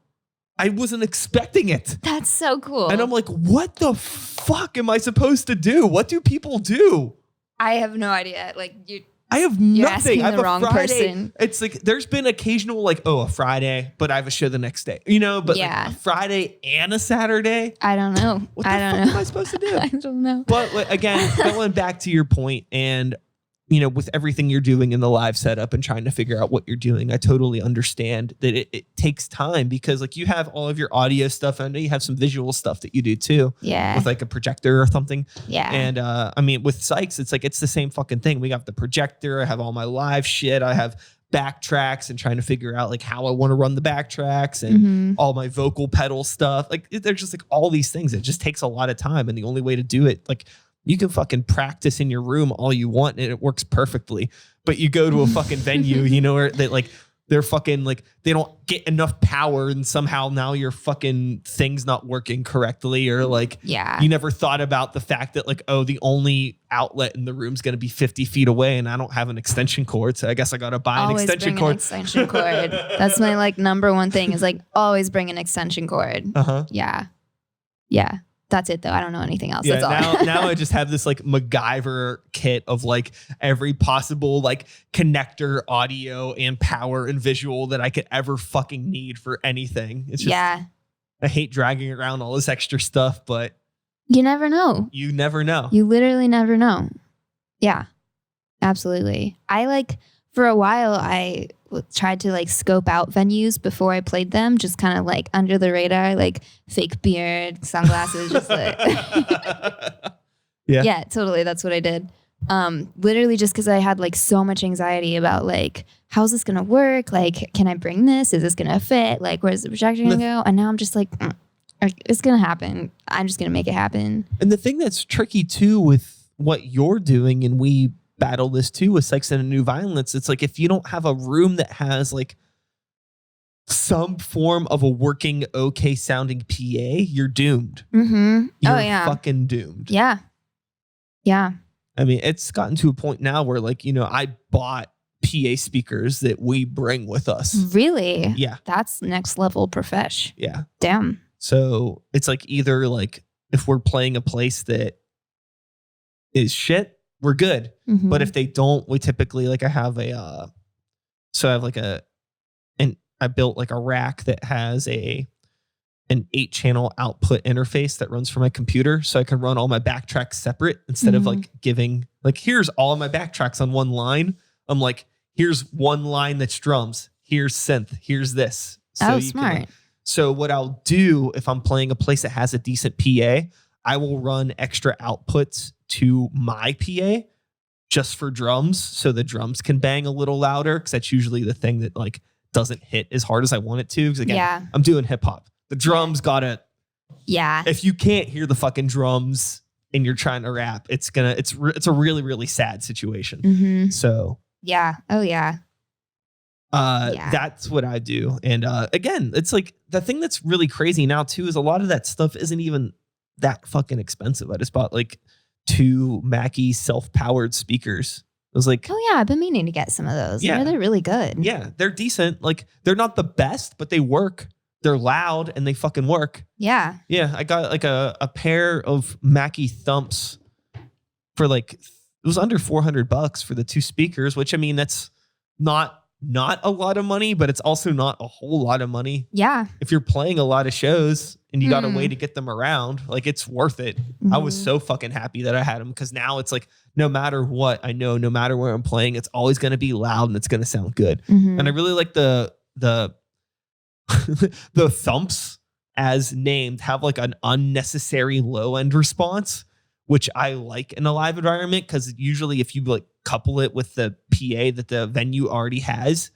I wasn't expecting it. That's so cool. And I'm like, what the fuck am I supposed to do? What do people do? I have no idea. Like I have nothing. I have the wrong Friday. Person. It's like there's been occasional like, oh, a Friday, but I have a show the next day. But like a Friday and a Saturday. I don't know. What the fuck am I supposed to do? I don't know. But again, going back to your point, and with everything you're doing in the live setup and trying to figure out what you're doing, I totally understand that it takes time because like you have all of your audio stuff. I know you have some visual stuff that you do too. Yeah. With like a projector or something. Yeah. And I mean, with Sykes, it's like, it's the same fucking thing. We got the projector. I have all my live shit. I have backtracks and trying to figure out like how I want to run the backtracks and all my vocal pedal stuff. Like there's just like all these things. It just takes a lot of time. And the only way to do it, like, you can fucking practice in your room all you want and it works perfectly. But you go to a fucking venue, where they like, they're fucking like, they don't get enough power and somehow now your fucking thing's not working correctly. Or like, you never thought about the fact that like, oh, the only outlet in the room's going to be 50 feet away and I don't have an extension cord. So I guess I got to buy an extension cord. Extension cord. That's my like number one thing is like always bring an extension cord. Yeah. Yeah. That's it though. I don't know anything else. Yeah, that's all. now I just have this like MacGyver kit of like every possible like connector, audio and power and visual that I could ever fucking need for anything. It's just, I hate dragging around all this extra stuff, but you never know. You never know. You literally never know. Yeah, absolutely. For a while, I tried to like scope out venues before I played them, just kind of like under the radar, like fake beard, sunglasses, just like yeah, totally. That's what I did. Literally just because I had like so much anxiety about like, how's this gonna work? Like, can I bring this? Is this gonna fit? Like, where's the projector gonna go? And now I'm just like, it's gonna happen. I'm just gonna make it happen. And the thing that's tricky too with what you're doing, and we battle this too with Sex and a New Violence. It's like if you don't have a room that has like some form of a working, okay sounding PA, you're doomed. You're fucking doomed. Yeah. Yeah. I mean, it's gotten to a point now where like, I bought PA speakers that we bring with us. Really? Yeah. That's next level profesh. Yeah. Damn. So it's like either like if we're playing a place that is shit, we're good. But if they don't, we typically like I have I have like I built like a rack that has an an 8-channel output interface that runs from my computer, so I can run all my backtracks separate instead of like giving like, here's all of my backtracks on one line. I'm like, here's one line that's drums, here's synth, here's this. So smart. So what I'll do if I'm playing a place that has a decent PA, I will run extra outputs to my PA just for drums, so the drums can bang a little louder, because that's usually the thing that like doesn't hit as hard as I want it to. Because again, I'm doing hip hop. The drums gotta. Yeah. If you can't hear the fucking drums and you're trying to rap, it's a really, really sad situation. So. Yeah. Oh yeah. That's what I do. And again, it's like the thing that's really crazy now too is a lot of that stuff isn't even that fucking expensive. I just bought like 2 Mackie self-powered speakers. I was like, oh yeah, I've been meaning to get some of those. Yeah, they're really good. Yeah, they're decent. Like they're not the best, but they work. They're loud and they fucking work. Yeah. Yeah, I got like a pair of Mackie Thumps for like, it was under $400 for the 2 speakers, which I mean, that's not a lot of money, but it's also not a whole lot of money. Yeah. If you're playing a lot of shows and you got a way to get them around, like it's worth it. I was so fucking happy that I had them, because now it's like, no matter what, I know no matter where I'm playing, it's always going to be loud and it's going to sound good. And I really like the the thumps as named have like an unnecessary low end response, which I like in a live environment, because usually if you like couple it with the PA that the venue already has,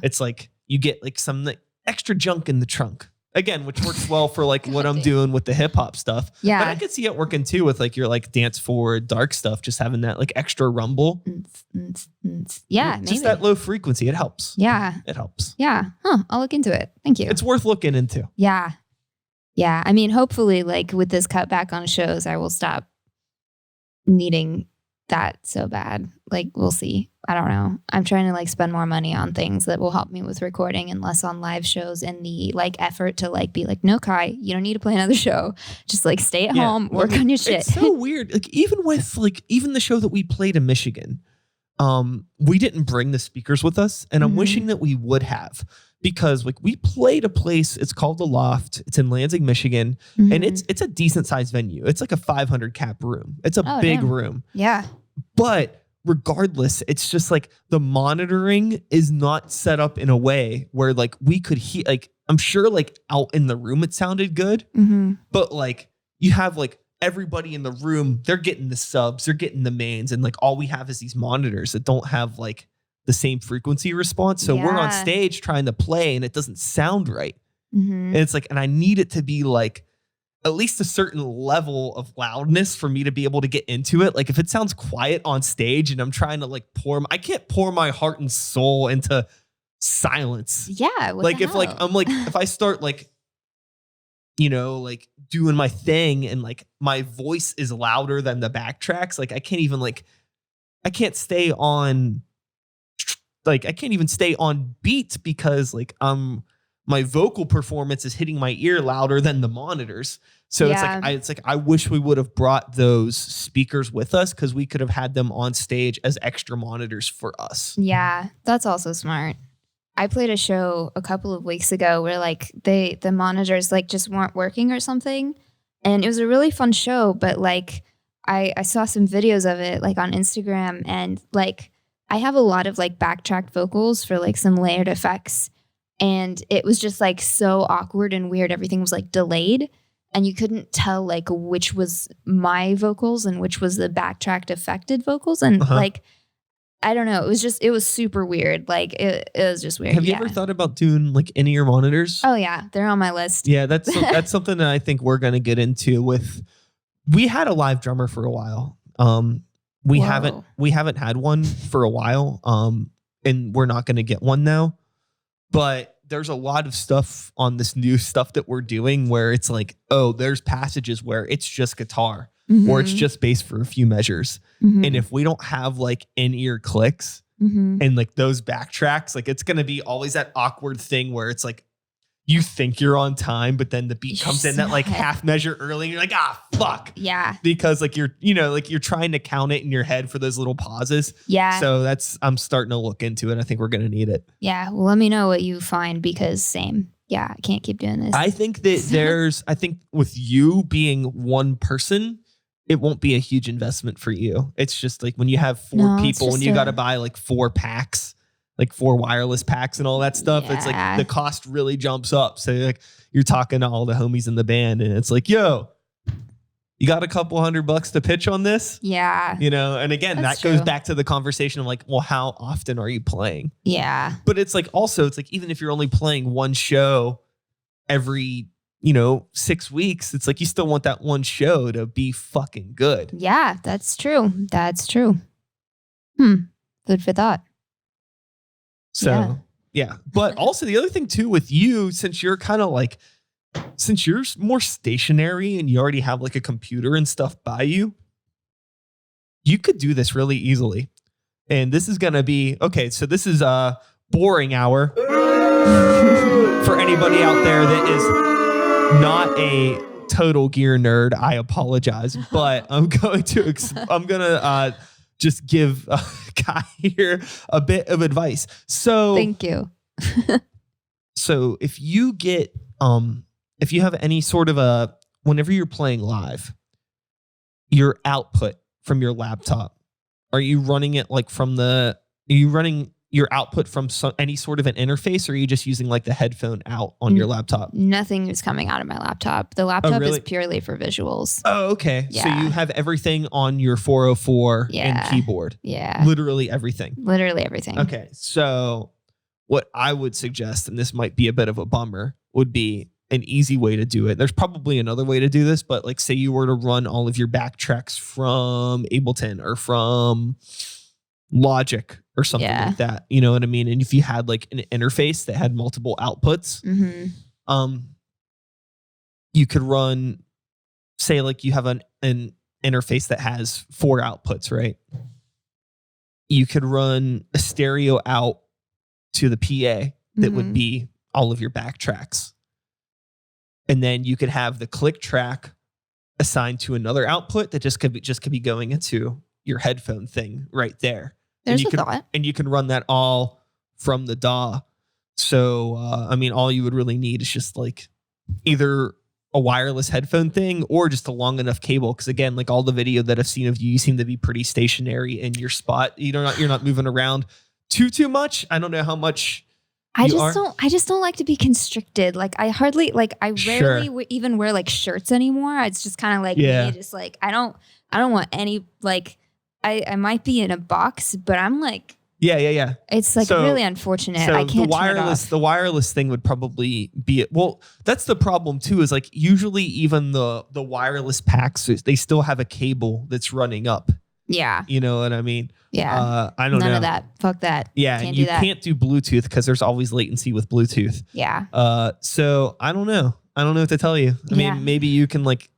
it's like you get like some like extra junk in the trunk. Again, which works well for like what I'm doing with the hip hop stuff. Yeah. But I could see it working too with like your like dance forward dark stuff, just having that like extra rumble. Yeah, just maybe that low frequency. It helps. Yeah. It helps. Yeah. Huh. I'll look into it. Thank you. It's worth looking into. Yeah. Yeah. I mean, hopefully like with this cutback on shows, I will stop needing that so bad. Like we'll see. I don't know. I'm trying to like spend more money on things that will help me with recording and less on live shows, and the like effort to like be like, no, Kai, you don't need to play another show. Just like stay at home, work on your shit. It's so weird. Like even the show that we played in Michigan, we didn't bring the speakers with us, and I'm wishing that we would have, because like we played a place, it's called The Loft. It's in Lansing, Michigan, and it's a decent sized venue. It's like a 500 cap room. It's a big room. Yeah. But regardless, it's just like the monitoring is not set up in a way where like we could hear, like I'm sure like out in the room it sounded good, but like you have like everybody in the room, they're getting the subs, they're getting the mains, and like all we have is these monitors that don't have like the same frequency response. So we're on stage trying to play and it doesn't sound right. And it's like, and I need it to be like at least a certain level of loudness for me to be able to get into it. Like if it sounds quiet on stage and I'm trying to like I can't pour my heart and soul into silence. Yeah. Like if like, I'm like, if I start like, you know, like doing my thing and like my voice is louder than the backtracks, like I can't even stay on beat, because like my vocal performance is hitting my ear louder than the monitors. So it's like I wish we would have brought those speakers with us, because we could have had them on stage as extra monitors for us. Yeah, that's also smart. I played a show a couple of weeks ago where like the monitors like just weren't working or something, and it was a really fun show. But like I saw some videos of it like on Instagram, and like I have a lot of like backtracked vocals for like some layered effects. And it was just like so awkward and weird. Everything was like delayed, and you couldn't tell like which was my vocals and which was the backtracked affected vocals. And like, I don't know. It was super weird. Like it was just weird. Have you ever thought about doing like in-ear monitors? Oh yeah. They're on my list. Yeah. That's something that I think we're going to get into we had a live drummer for a while. We haven't had one for a while. And we're not going to get one now. But there's a lot of stuff on this new stuff that we're doing where it's like, oh, there's passages where it's just guitar or it's just bass for a few measures. And if we don't have like in-ear clicks and like those backtracks, like it's going to be always that awkward thing where it's like, you think you're on time, but then the beat comes in that like half measure early and you're like, fuck. Yeah. Because like you're trying to count it in your head for those little pauses. Yeah. So I'm starting to look into it. I think we're going to need it. Yeah. Well, let me know what you find, because same. yeah, I can't keep doing this. I think that I think with you being one person, it won't be a huge investment for you. It's just like when you have four people and you got to buy like 4 packs, like 4 wireless packs and all that stuff. Yeah. It's like the cost really jumps up. So like you're talking to all the homies in the band and it's like, yo, you got a couple $100 to pitch on this? Yeah. You know, and again, that goes back to the conversation of like, well, how often are you playing? Yeah. But it's like, also, it's like, even if you're only playing one show every, 6 weeks, it's like, you still want that one show to be fucking good. Yeah, that's true. That's true. Good for thought. So, yeah. But also the other thing too with you, since you're kind of like, since you're more stationary and you already have like a computer and stuff by you, you could do this really easily. And this is going to be, okay, so this is a boring hour for anybody out there that is not a total gear nerd. I apologize, but I'm going to just give Kai here a bit of advice. So thank you. So if you get, if you have any sort of whenever you're playing live, your output from your laptop, are you running it like are you running your output from any sort of an interface, or are you just using like the headphone out on your laptop? Nothing is coming out of my laptop. The laptop is purely for visuals. Oh, okay. Yeah. So you have everything on your 404 and keyboard. Yeah. Literally everything. Literally everything. Okay. So what I would suggest, and this might be a bit of a bummer, would be an easy way to do it. There's probably another way to do this, but like say you were to run all of your backtracks from Ableton or from Logic or something like that. You know what I mean? And if you had like an interface that had multiple outputs, you could run, say like you have an interface that has 4 outputs, right? You could run a stereo out to the PA that would be all of your backtracks. And then you could have the click track assigned to another output that just could be going into your headphone thing right there. There's a thought. And you can run that all from the DAW. So, I mean, all you would really need is just like either a wireless headphone thing or just a long enough cable. Because again, like all the video that I've seen of you, you seem to be pretty stationary in your spot. You're not moving around too much. I don't know how much. I just don't like to be constricted. Like I rarely even wear like shirts anymore. It's just kind of like me, just like I don't want any like I might be in a box, but I'm like It's like really unfortunate. I can't turn it off. The wireless thing would probably be it. Well, that's the problem too. Is like usually even the wireless packs, they still have a cable that's running up. Yeah. You know what I mean? Yeah. I don't know. None of that. Fuck that. Yeah. And you can't do Bluetooth because there's always latency with Bluetooth. Yeah. So I don't know. I don't know what to tell you. I mean, maybe you can like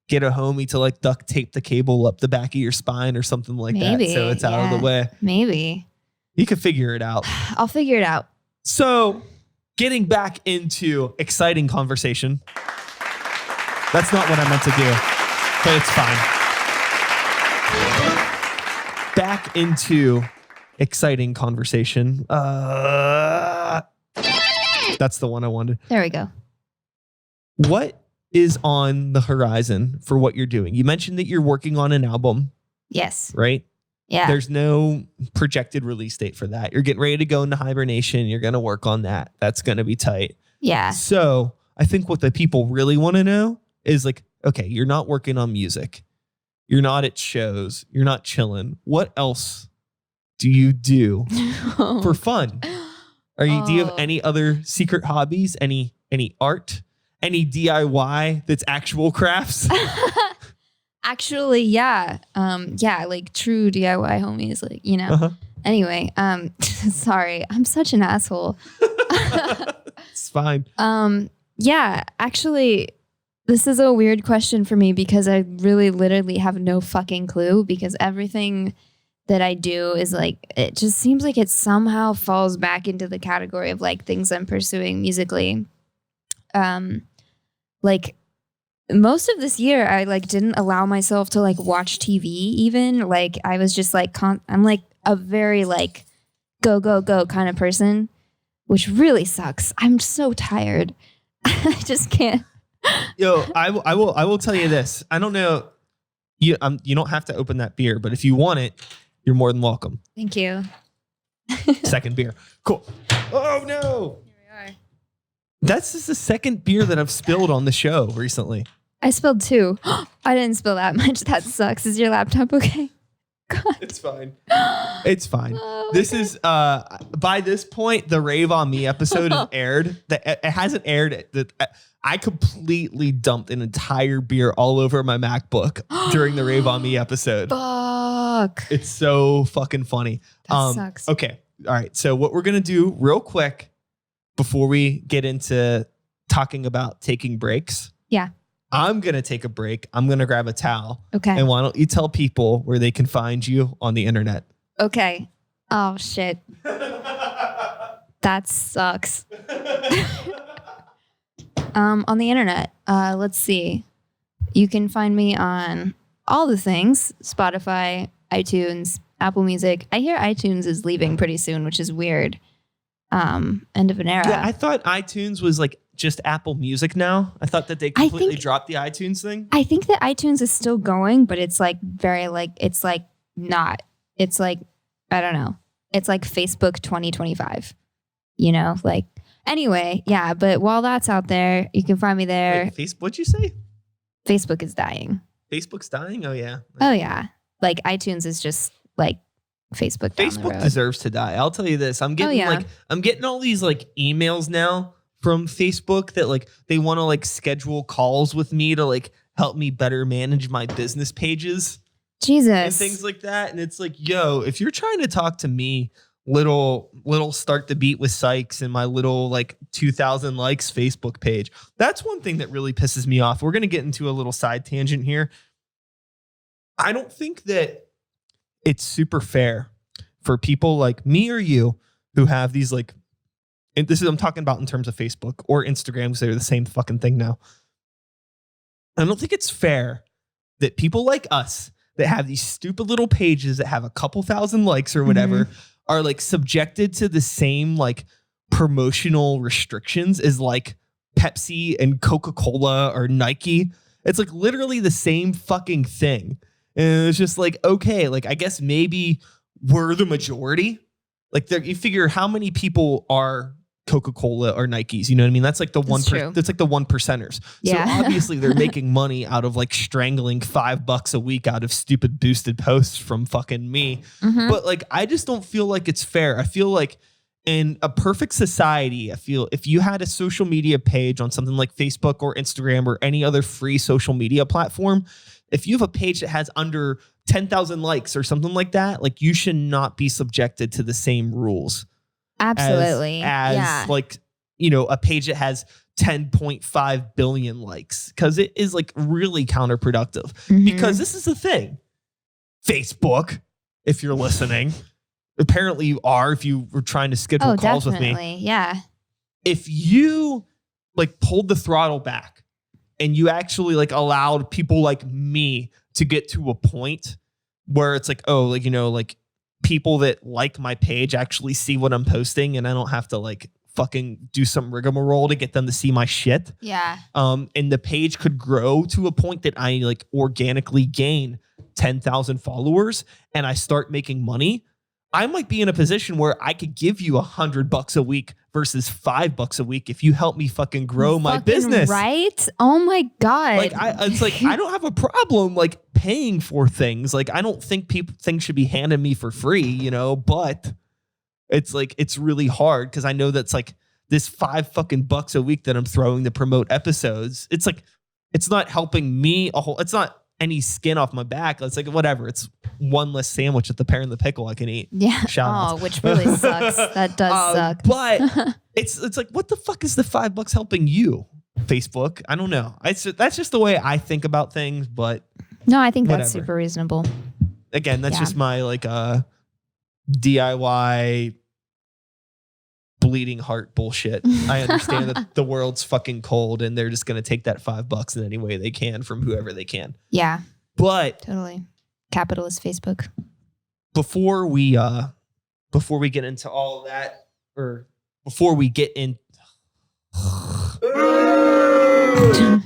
get a homie to like duct tape the cable up the back of your spine or something like that. So it's out of the way. Maybe. You can figure it out. I'll figure it out. So getting back into exciting conversation. That's not what I meant to do, but it's fine. Back into exciting conversation. That's the one I wanted. There we go. What is on the horizon for what you're doing? You mentioned that you're working on an album. Yes. Right? Yeah. There's no projected release date for that. You're getting ready to go into hibernation. You're going to work on that. That's going to be tight. Yeah. So I think what the people really want to know is like, okay, you're not working on music. You're not at shows. You're not chilling. What else do you do for fun? Do you have any other secret hobbies? Any art? Any DIY that's actual crafts? Actually, yeah. Like true DIY homies, like, you know. Anyway, sorry. I'm such an asshole. It's fine. Yeah, actually, this is a weird question for me because I really literally have no fucking clue because everything that I do is like, it just seems like it somehow falls back into the category of like things I'm pursuing musically. Like most of this year, I like didn't allow myself to like watch TV even. Like I was just like, I'm like a very like go kind of person, which really sucks. I'm so tired. I just can't. Yo, I will tell you this. I don't know. You don't have to open that beer, but if you want it, you're more than welcome. Thank you. Second beer. Cool. Oh no. Here we are. That's just the second beer that I've spilled on the show recently. I spilled 2. I didn't spill that much. That sucks. Is your laptop okay? God. It's fine. It's fine. Oh, This is by this point the Rave on Me episode has aired. It hasn't aired. I completely dumped an entire beer all over my MacBook during the Rave on Me episode. Fuck. It's so fucking funny. That sucks. Okay. All right. So what we're gonna do real quick before we get into talking about taking breaks. Yeah. I'm going to take a break. I'm going to grab a towel. Okay. And why don't you tell people where they can find you on the internet? Okay. Oh, shit. That sucks. On the internet, let's see. You can find me on all the things: Spotify, iTunes, Apple Music. I hear iTunes is leaving pretty soon, which is weird. End of an era. Yeah, I thought iTunes was like just Apple Music now. I thought that they completely dropped the iTunes thing. I think that iTunes is still going, but it's like very like, it's like not. It's like, I don't know. It's like Facebook 2025, you know, like anyway. Yeah. But while that's out there, you can find me there. Wait, what'd you say? Facebook is dying. Facebook's dying? Oh, yeah. Oh, yeah. Like iTunes is just like Facebook. Facebook deserves to die. I'll tell you this. I'm getting I'm getting all these like emails now from Facebook that like they want to like schedule calls with me to like help me better manage my business pages. Jesus. And things like that. And it's like, yo, if you're trying to talk to me, little Start the Beat with Sykes and my little like 2,000 likes Facebook page, that's one thing that really pisses me off. We're going to get into a little side tangent here. I don't think that it's super fair for people like me or you who have these like, and this is, I'm talking about in terms of Facebook or Instagram because they're the same fucking thing now. I don't think it's fair that people like us that have these stupid little pages that have a couple thousand likes or whatever are like subjected to the same like promotional restrictions as like Pepsi and Coca-Cola or Nike. It's like literally the same fucking thing. And it's just like, okay, like I guess maybe we're the majority. Like you figure how many people are Coca-Cola or Nikes, you know what I mean? That's like the that's like the 1%ers. Yeah. So obviously they're making money out of like strangling $5 a week out of stupid boosted posts from fucking me. But like, I just don't feel like it's fair. I feel like in a perfect society, I feel if you had a social media page on something like Facebook or Instagram or any other free social media platform, if you have a page that has under 10,000 likes or something like that, like you should not be subjected to the same rules. Absolutely. As like, you know, a page that has 10.5 billion likes, because it is like really counterproductive. Because this is the thing. Facebook, if you're listening, apparently you are if you were trying to schedule calls with me. Yeah. If you like pulled the throttle back and you actually like allowed people like me to get to a point where it's like, oh, like, you know, like people that like my page actually see what I'm posting and I don't have to like fucking do some rigmarole to get them to see my shit. Yeah. And the page could grow to a point that I like organically gain 10,000 followers and I start making money. I might be in a position where I could give you $100 a week versus $5 a week if you help me fucking grow my business. Right? Oh my God. Like it's like I don't have a problem like paying for things. Like I don't think things should be handed me for free, you know, but it's like it's really hard because I know that's like this $5 a week that I'm throwing to promote episodes. It's like it's not helping me a whole. It's not any skin off my back. It's like whatever. It's one less sandwich at the Pear and the Pickle I can eat. Yeah. Which really sucks. That does suck. But it's like, what the fuck is the $5 helping you? Facebook? I don't know. That's just the way I think about things. But no, I think that's super reasonable. Again, that's just my like DIY bleeding heart bullshit. I understand that the world's fucking cold and they're just going to take that $5 in any way they can from whoever they can. Yeah. But totally. Capitalist Facebook. Before we get into all of that, or before we get in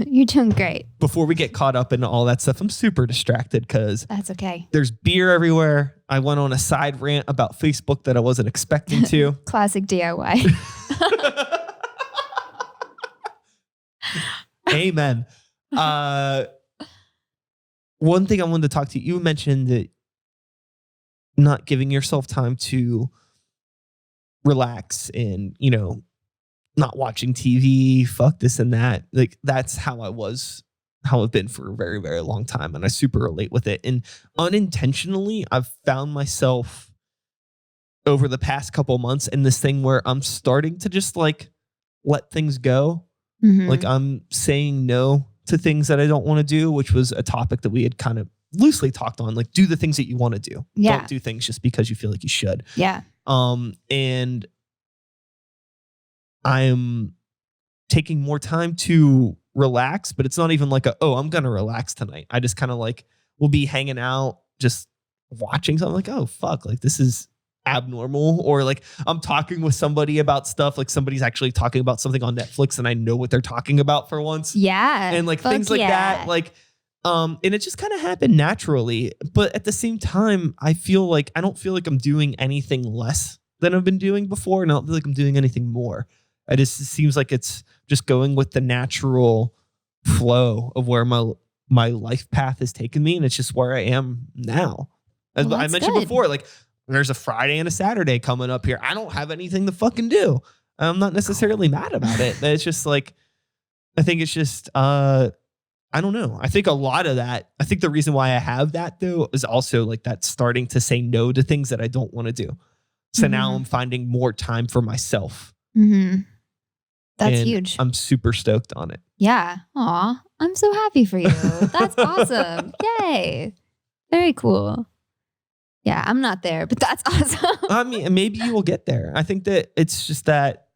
You're doing great. Before we get caught up in all that stuff, I'm super distracted because that's okay. There's beer everywhere. I went on a side rant about Facebook that I wasn't expecting to. Classic DIY. Amen. One thing I wanted to talk to you, you mentioned that not giving yourself time to relax and, not watching TV, fuck this and that. Like that's how I've been for a very, very long time. And I super relate with it. And unintentionally, I've found myself over the past couple months in this thing where I'm starting to just like let things go. Mm-hmm. Like I'm saying no to things that I don't want to do, which was a topic that we had kind of loosely talked on. Like do the things that you want to do. Yeah. Don't do things just because you feel like you should. Yeah. And I'm taking more time to relax, but it's not even like I'm going to relax tonight. I just kind of like will be hanging out, just watching something like, oh, fuck, like this is abnormal. Or like I'm talking with somebody about stuff, like somebody's actually talking about something on Netflix and I know what they're talking about for once. Yeah. And like things like that. Like, and it just kind of happened naturally. But at the same time, I don't feel like I'm doing anything less than I've been doing before. And I don't feel like I'm doing anything more. It seems like it's just going with the natural flow of where my life path has taken me. And it's just where I am now. As I mentioned before, like there's a Friday and a Saturday coming up here. I don't have anything to fucking do. I'm not necessarily mad about it. It's just like, I think it's just, I don't know. I think a lot of that, I think the reason why I have that though, is also like that starting to say no to things that I don't want to do. So now I'm finding more time for myself. Mm-hmm. That's huge. I'm super stoked on it. Yeah. Aw, I'm so happy for you. That's awesome. Yay. Very cool. Yeah, I'm not there, but that's awesome. I mean, maybe you will get there. I think that it's just that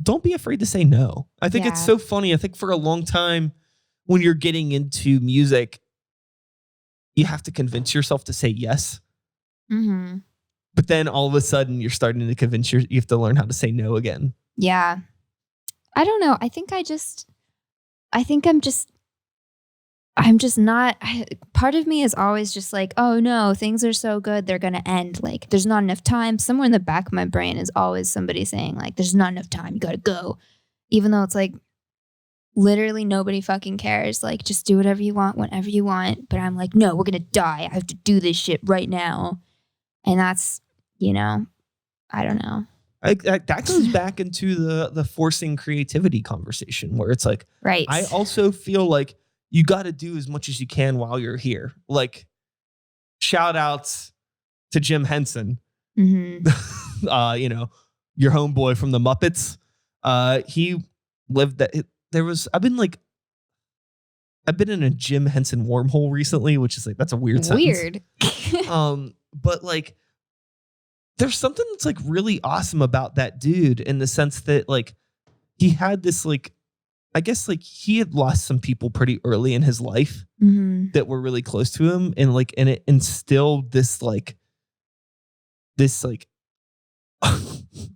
don't be afraid to say no. I think it's so funny. I think for a long time when you're getting into music, you have to convince yourself to say yes. Mm-hmm. But then all of a sudden you're starting to convince you have to learn how to say no again. Yeah. I don't know. I think I'm just not, part of me is always just like, oh no, things are so good, they're going to end. Like there's not enough time. Somewhere in the back of my brain is always somebody saying like, there's not enough time, you got to go. Even though it's like, literally nobody fucking cares. Like just do whatever you want, whenever you want. But I'm like, no, we're going to die. I have to do this shit right now. And that's, I don't know. That goes back into the forcing creativity conversation where it's like, right. I also feel like you got to do as much as you can while you're here. Like shout outs to Jim Henson, mm-hmm. Your homeboy from the Muppets. He lived that I've been in a Jim Henson wormhole recently, which is like, that's a weird sentence. But like, there's something that's like really awesome about that dude in the sense that like he had this like, I guess like he had lost some people pretty early in his life that were really close to him. And like, and it instilled this like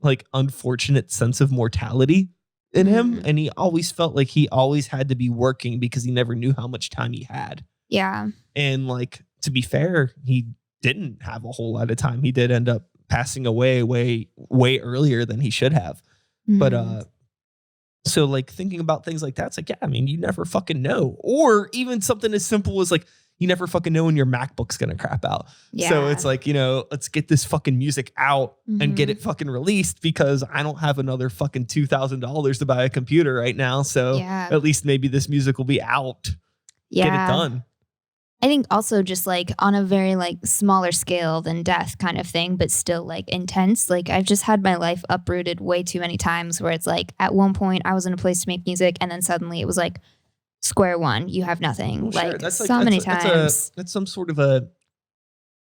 like unfortunate sense of mortality in him. And he always felt like he always had to be working because he never knew how much time he had. Yeah. And like, to be fair, he didn't have a whole lot of time. He did end up passing away way earlier than he should have. Mm-hmm. But so like thinking about things like that, it's like, yeah, I mean, you never fucking know. Or even something as simple as like, you never fucking know when your MacBook's gonna crap out. Yeah. So it's like, let's get this fucking music out and get it fucking released because I don't have another fucking $2,000 to buy a computer right now. So at least maybe this music will be out. Yeah. Get it done. I think also just like on a very like smaller scale than death kind of thing, but still like intense. Like I've just had my life uprooted way too many times where it's like at one point I was in a place to make music and then suddenly it was like square one, you have nothing. Well, like that's so many times. That's some sort of a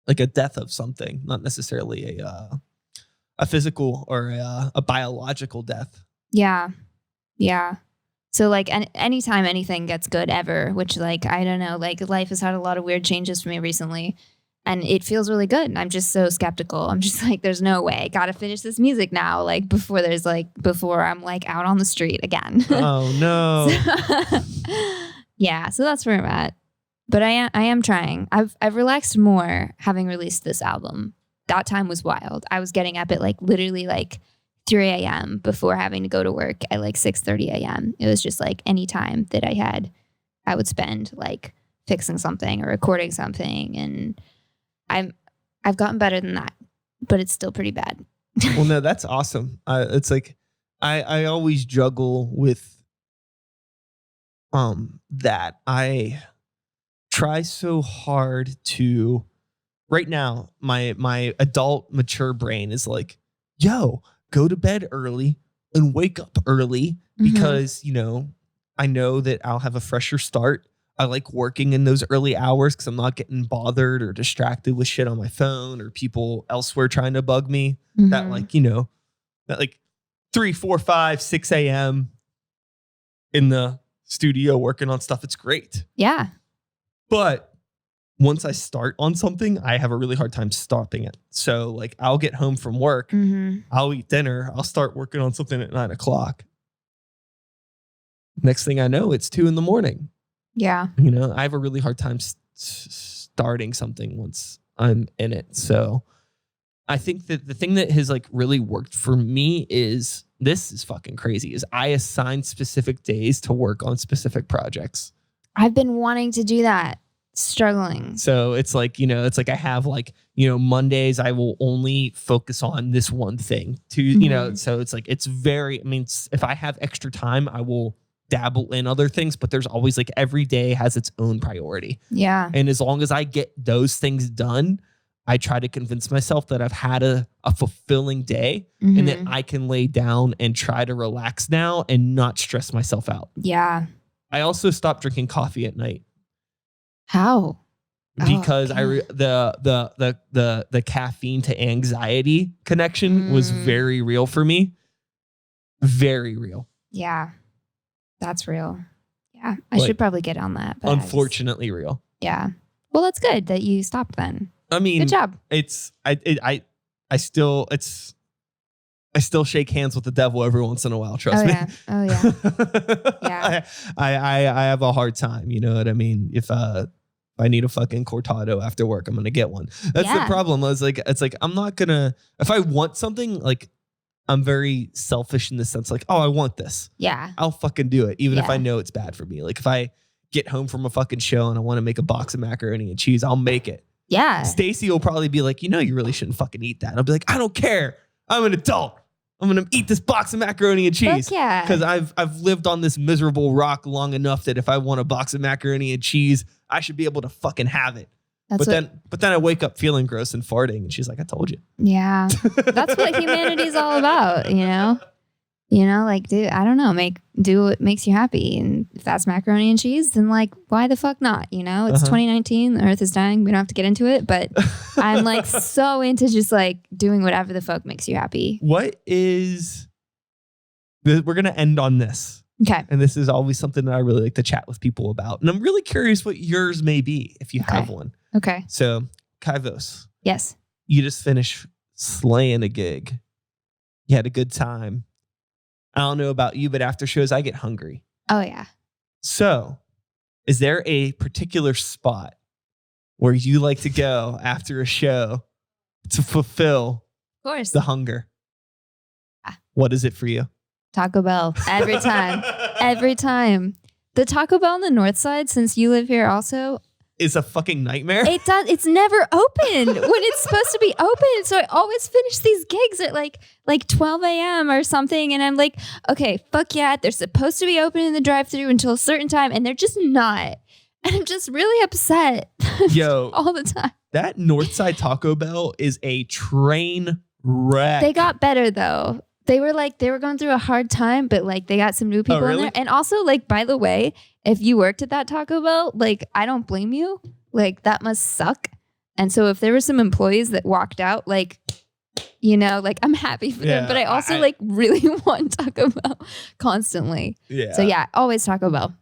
death of something, not necessarily a physical or a biological death. Yeah. Yeah. So like anytime anything gets good ever, which like, I don't know, like life has had a lot of weird changes for me recently. And it feels really good. And I'm just so skeptical. I'm just like, there's no way. Gotta finish this music now. Like before I'm like out on the street again. Oh no. Yeah. So that's where I'm at. But I am trying. I've relaxed more having released this album. That time was wild. I was getting up at like literally like 3 a.m. before having to go to work at like 6:30 a.m. It was just like any time that I had, I would spend like fixing something or recording something. And I've gotten better than that, but it's still pretty bad. Well, no, that's awesome. It's like I always juggle with that. I try so hard to. Right now, my adult mature brain is like, yo, go to bed early and wake up early because I know that I'll have a fresher start. I like working in those early hours because I'm not getting bothered or distracted with shit on my phone or people elsewhere trying to bug me. That like 3, 4, 5, 6 a.m. in the studio working on stuff. It's great. Yeah. But once I start on something, I have a really hard time stopping it. So like I'll get home from work, I'll eat dinner, I'll start working on something at 9 o'clock. Next thing I know, it's 2 a.m. Yeah. I have a really hard time starting something once I'm in it. So I think that the thing that has like really worked for me is, this is fucking crazy, is I assign specific days to work on specific projects. I've been wanting to do that. Struggling. So it's like, it's like I have like, Mondays I will only focus on this one thing so it's like, it's very, if I have extra time, I will dabble in other things, but there's always like every day has its own priority. Yeah. And as long as I get those things done, I try to convince myself that I've had a fulfilling day and that I can lay down and try to relax now and not stress myself out. Yeah. I also stopped drinking coffee at night. How? Because the caffeine to anxiety connection was very real for me. Very real. Yeah. That's real. Yeah. I should probably get on that. But unfortunately real. Yeah. Well, that's good that you stopped then. I mean, good job. I still shake hands with the devil every once in a while. Trust me. Oh yeah. Yeah. I have a hard time. You know what I mean? If I need a fucking cortado after work, I'm going to get one. That's the problem. It's like, I'm not going to, if I want something, like I'm very selfish in the sense like, oh, I want this. Yeah. I'll fucking do it. Even if I know it's bad for me. Like if I get home from a fucking show and I want to make a box of macaroni and cheese, I'll make it. Yeah. Stacy will probably be like, you really shouldn't fucking eat that. I'll be like, I don't care. I'm an adult. I'm going to eat this box of macaroni and cheese. Yeah. Because I've lived on this miserable rock long enough that if I want a box of macaroni and cheese, I should be able to fucking have it. But then I wake up feeling gross and farting and she's like, I told you. Yeah. That's what humanity's all about, like, dude, I don't know, do what makes you happy. And if that's macaroni and cheese, then like, why the fuck not? It's 2019, the earth is dying. We don't have to get into it, but I'm like so into just like doing whatever the fuck makes you happy. We're going to end on this. Okay. And this is always something that I really like to chat with people about. And I'm really curious what yours may be if you have one. Okay. So, Vöss. Yes. You just finished slaying a gig. You had a good time. I don't know about you, but after shows, I get hungry. Oh, yeah. So, is there a particular spot where you like to go after a show to fulfill the hunger? What is it for you? Taco Bell. Every time. Every time. The Taco Bell on the north side, since you live here also, is a fucking nightmare. It does. It's never open when it's supposed to be open. So I always finish these gigs at like 12 a.m. or something. And I'm like, okay, fuck yeah. They're supposed to be open in the drive-thru until a certain time. And they're just not. And I'm just really upset. Yo. all the time. That Northside Taco Bell is a train wreck. They got better though. They were going through a hard time, but like they got some new people in there. And also like, by the way, if you worked at that Taco Bell, like I don't blame you. Like that must suck. And so if there were some employees that walked out, like, like I'm happy for them, but I also like really want Taco Bell constantly. Yeah. So yeah, always Taco Bell.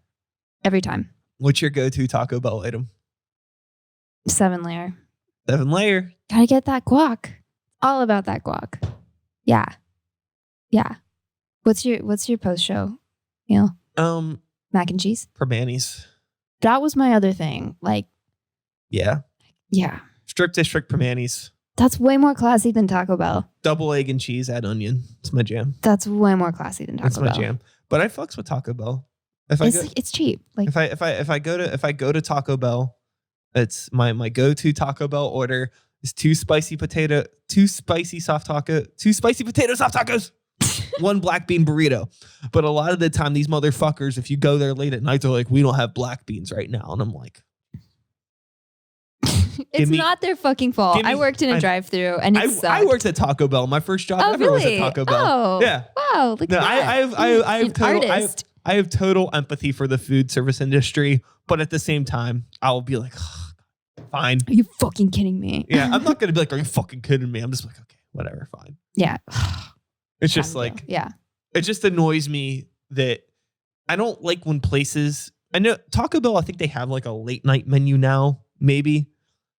Every time. What's your go-to Taco Bell item? 7-layer. 7-layer. Gotta get that guac. All about that guac. Yeah. Yeah. What's your post show meal? Mac and cheese? Permanis. That was my other thing. Like, yeah. Strip district permanis. That's way more classy than Taco Bell. Double egg and cheese, add onion. It's my jam. That's way more classy than Taco Bell. That's my jam. But I fucks with Taco Bell. It's cheap. Like if I go to Taco Bell, it's my go-to Taco Bell order is 2 spicy potato soft tacos. 1 black bean burrito. But a lot of the time, these motherfuckers, if you go there late at night, they're like, we don't have black beans right now. And I'm like, it's not their fucking fault. I worked in a drive-thru and it sucked. I worked at Taco Bell. My first job ever was at Taco Bell. Oh, yeah. Wow. Look at that. I have total empathy for the food service industry, but at the same time, I will be like, oh, fine. Are you fucking kidding me? Yeah, I'm not gonna be like, are you fucking kidding me? I'm just like, okay, whatever, fine. Yeah. It's just like, yeah. It just annoys me that I don't like when places. I know Taco Bell. I think they have like a late night menu now, maybe.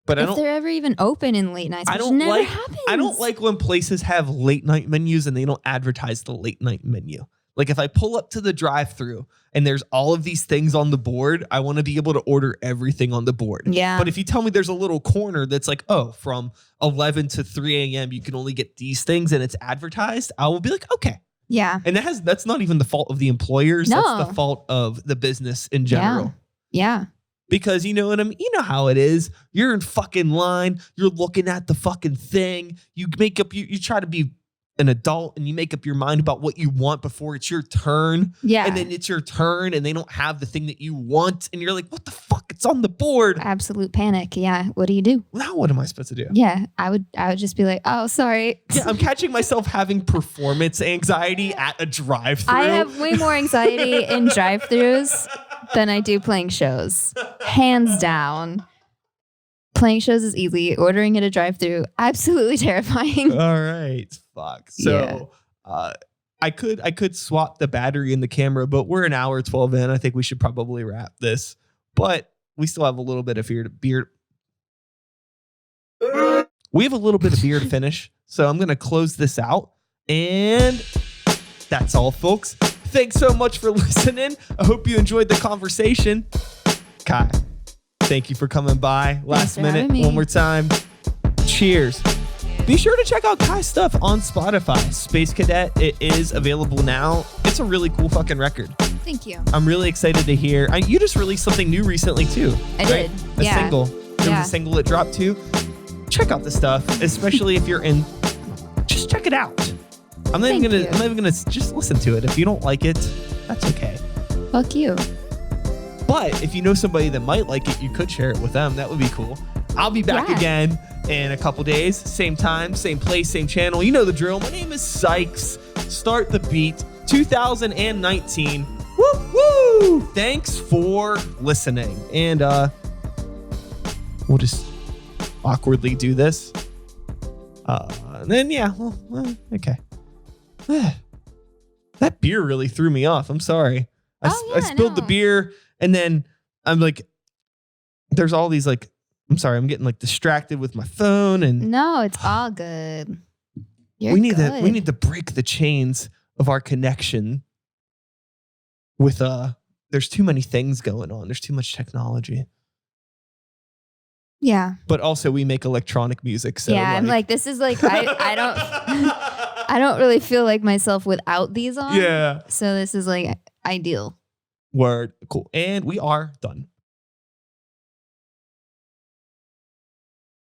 But if they're ever even open in late nights, which never happens. I don't like when places have late night menus and they don't advertise the late night menu. Like if I pull up to the drive-thru and there's all of these things on the board, I want to be able to order everything on the board. Yeah. But if you tell me there's a little corner that's like, oh, from 11 to 3 a.m. you can only get these things and it's advertised, I will be like, okay. Yeah. And that's not even the fault of the employers. No. That's the fault of the business in general. Yeah. Because you know what I mean? You know how it is. You're in fucking line. You're looking at the fucking thing. You make up, you try to be an adult and you make up your mind about what you want before it's your turn. Yeah. And then it's your turn and they don't have the thing that you want. And you're like, what the fuck? It's on the board. Absolute panic. Yeah. What do you do? Now what am I supposed to do? Yeah. I would just be like, oh, sorry. Yeah, I'm catching myself having performance anxiety at a drive-thru. I have way more anxiety in drive-thrus than I do playing shows. Hands down. Playing shows is easy. Ordering at a drive-thru, absolutely terrifying. All right. Fuck. So I could swap the battery in the camera, but we're an hour 12 in. I think we should probably wrap this. But we still have a little bit of beer. We have a little bit of beer to finish. So I'm going to close this out. And that's all, folks. Thanks so much for listening. I hope you enjoyed the conversation. Kai, thank you for coming by. Last minute, one more time. Cheers. Be sure to check out Kai's stuff on Spotify. Space Cadet, it is available now. It's a really cool fucking record. Thank you. I'm really excited to hear. You just released something new recently too. I did. A single. There was a single that dropped too. Check out the stuff, especially if you're in. Just check it out. I'm not even gonna just listen to it. If you don't like it, that's okay. Fuck you. But if you know somebody that might like it, you could share it with them. That would be cool. I'll be back again in a couple days. Same time, same place, same channel. You know the drill. My name is Sykes. Start the beat. 2019. Woo woo! Thanks for listening. And we'll just awkwardly do this. And then okay. That beer really threw me off. I'm sorry. I spilled the beer and then I'm like, there's all these like, I'm sorry, I'm getting like distracted with my phone and no, it's all good. We need to break the chains of our connection with there's too many things going on. There's too much technology. Yeah. But also we make electronic music. So yeah, I'm like, this is like I don't really feel like myself without these on. Yeah. So this is like ideal. Word. Cool. And we are done.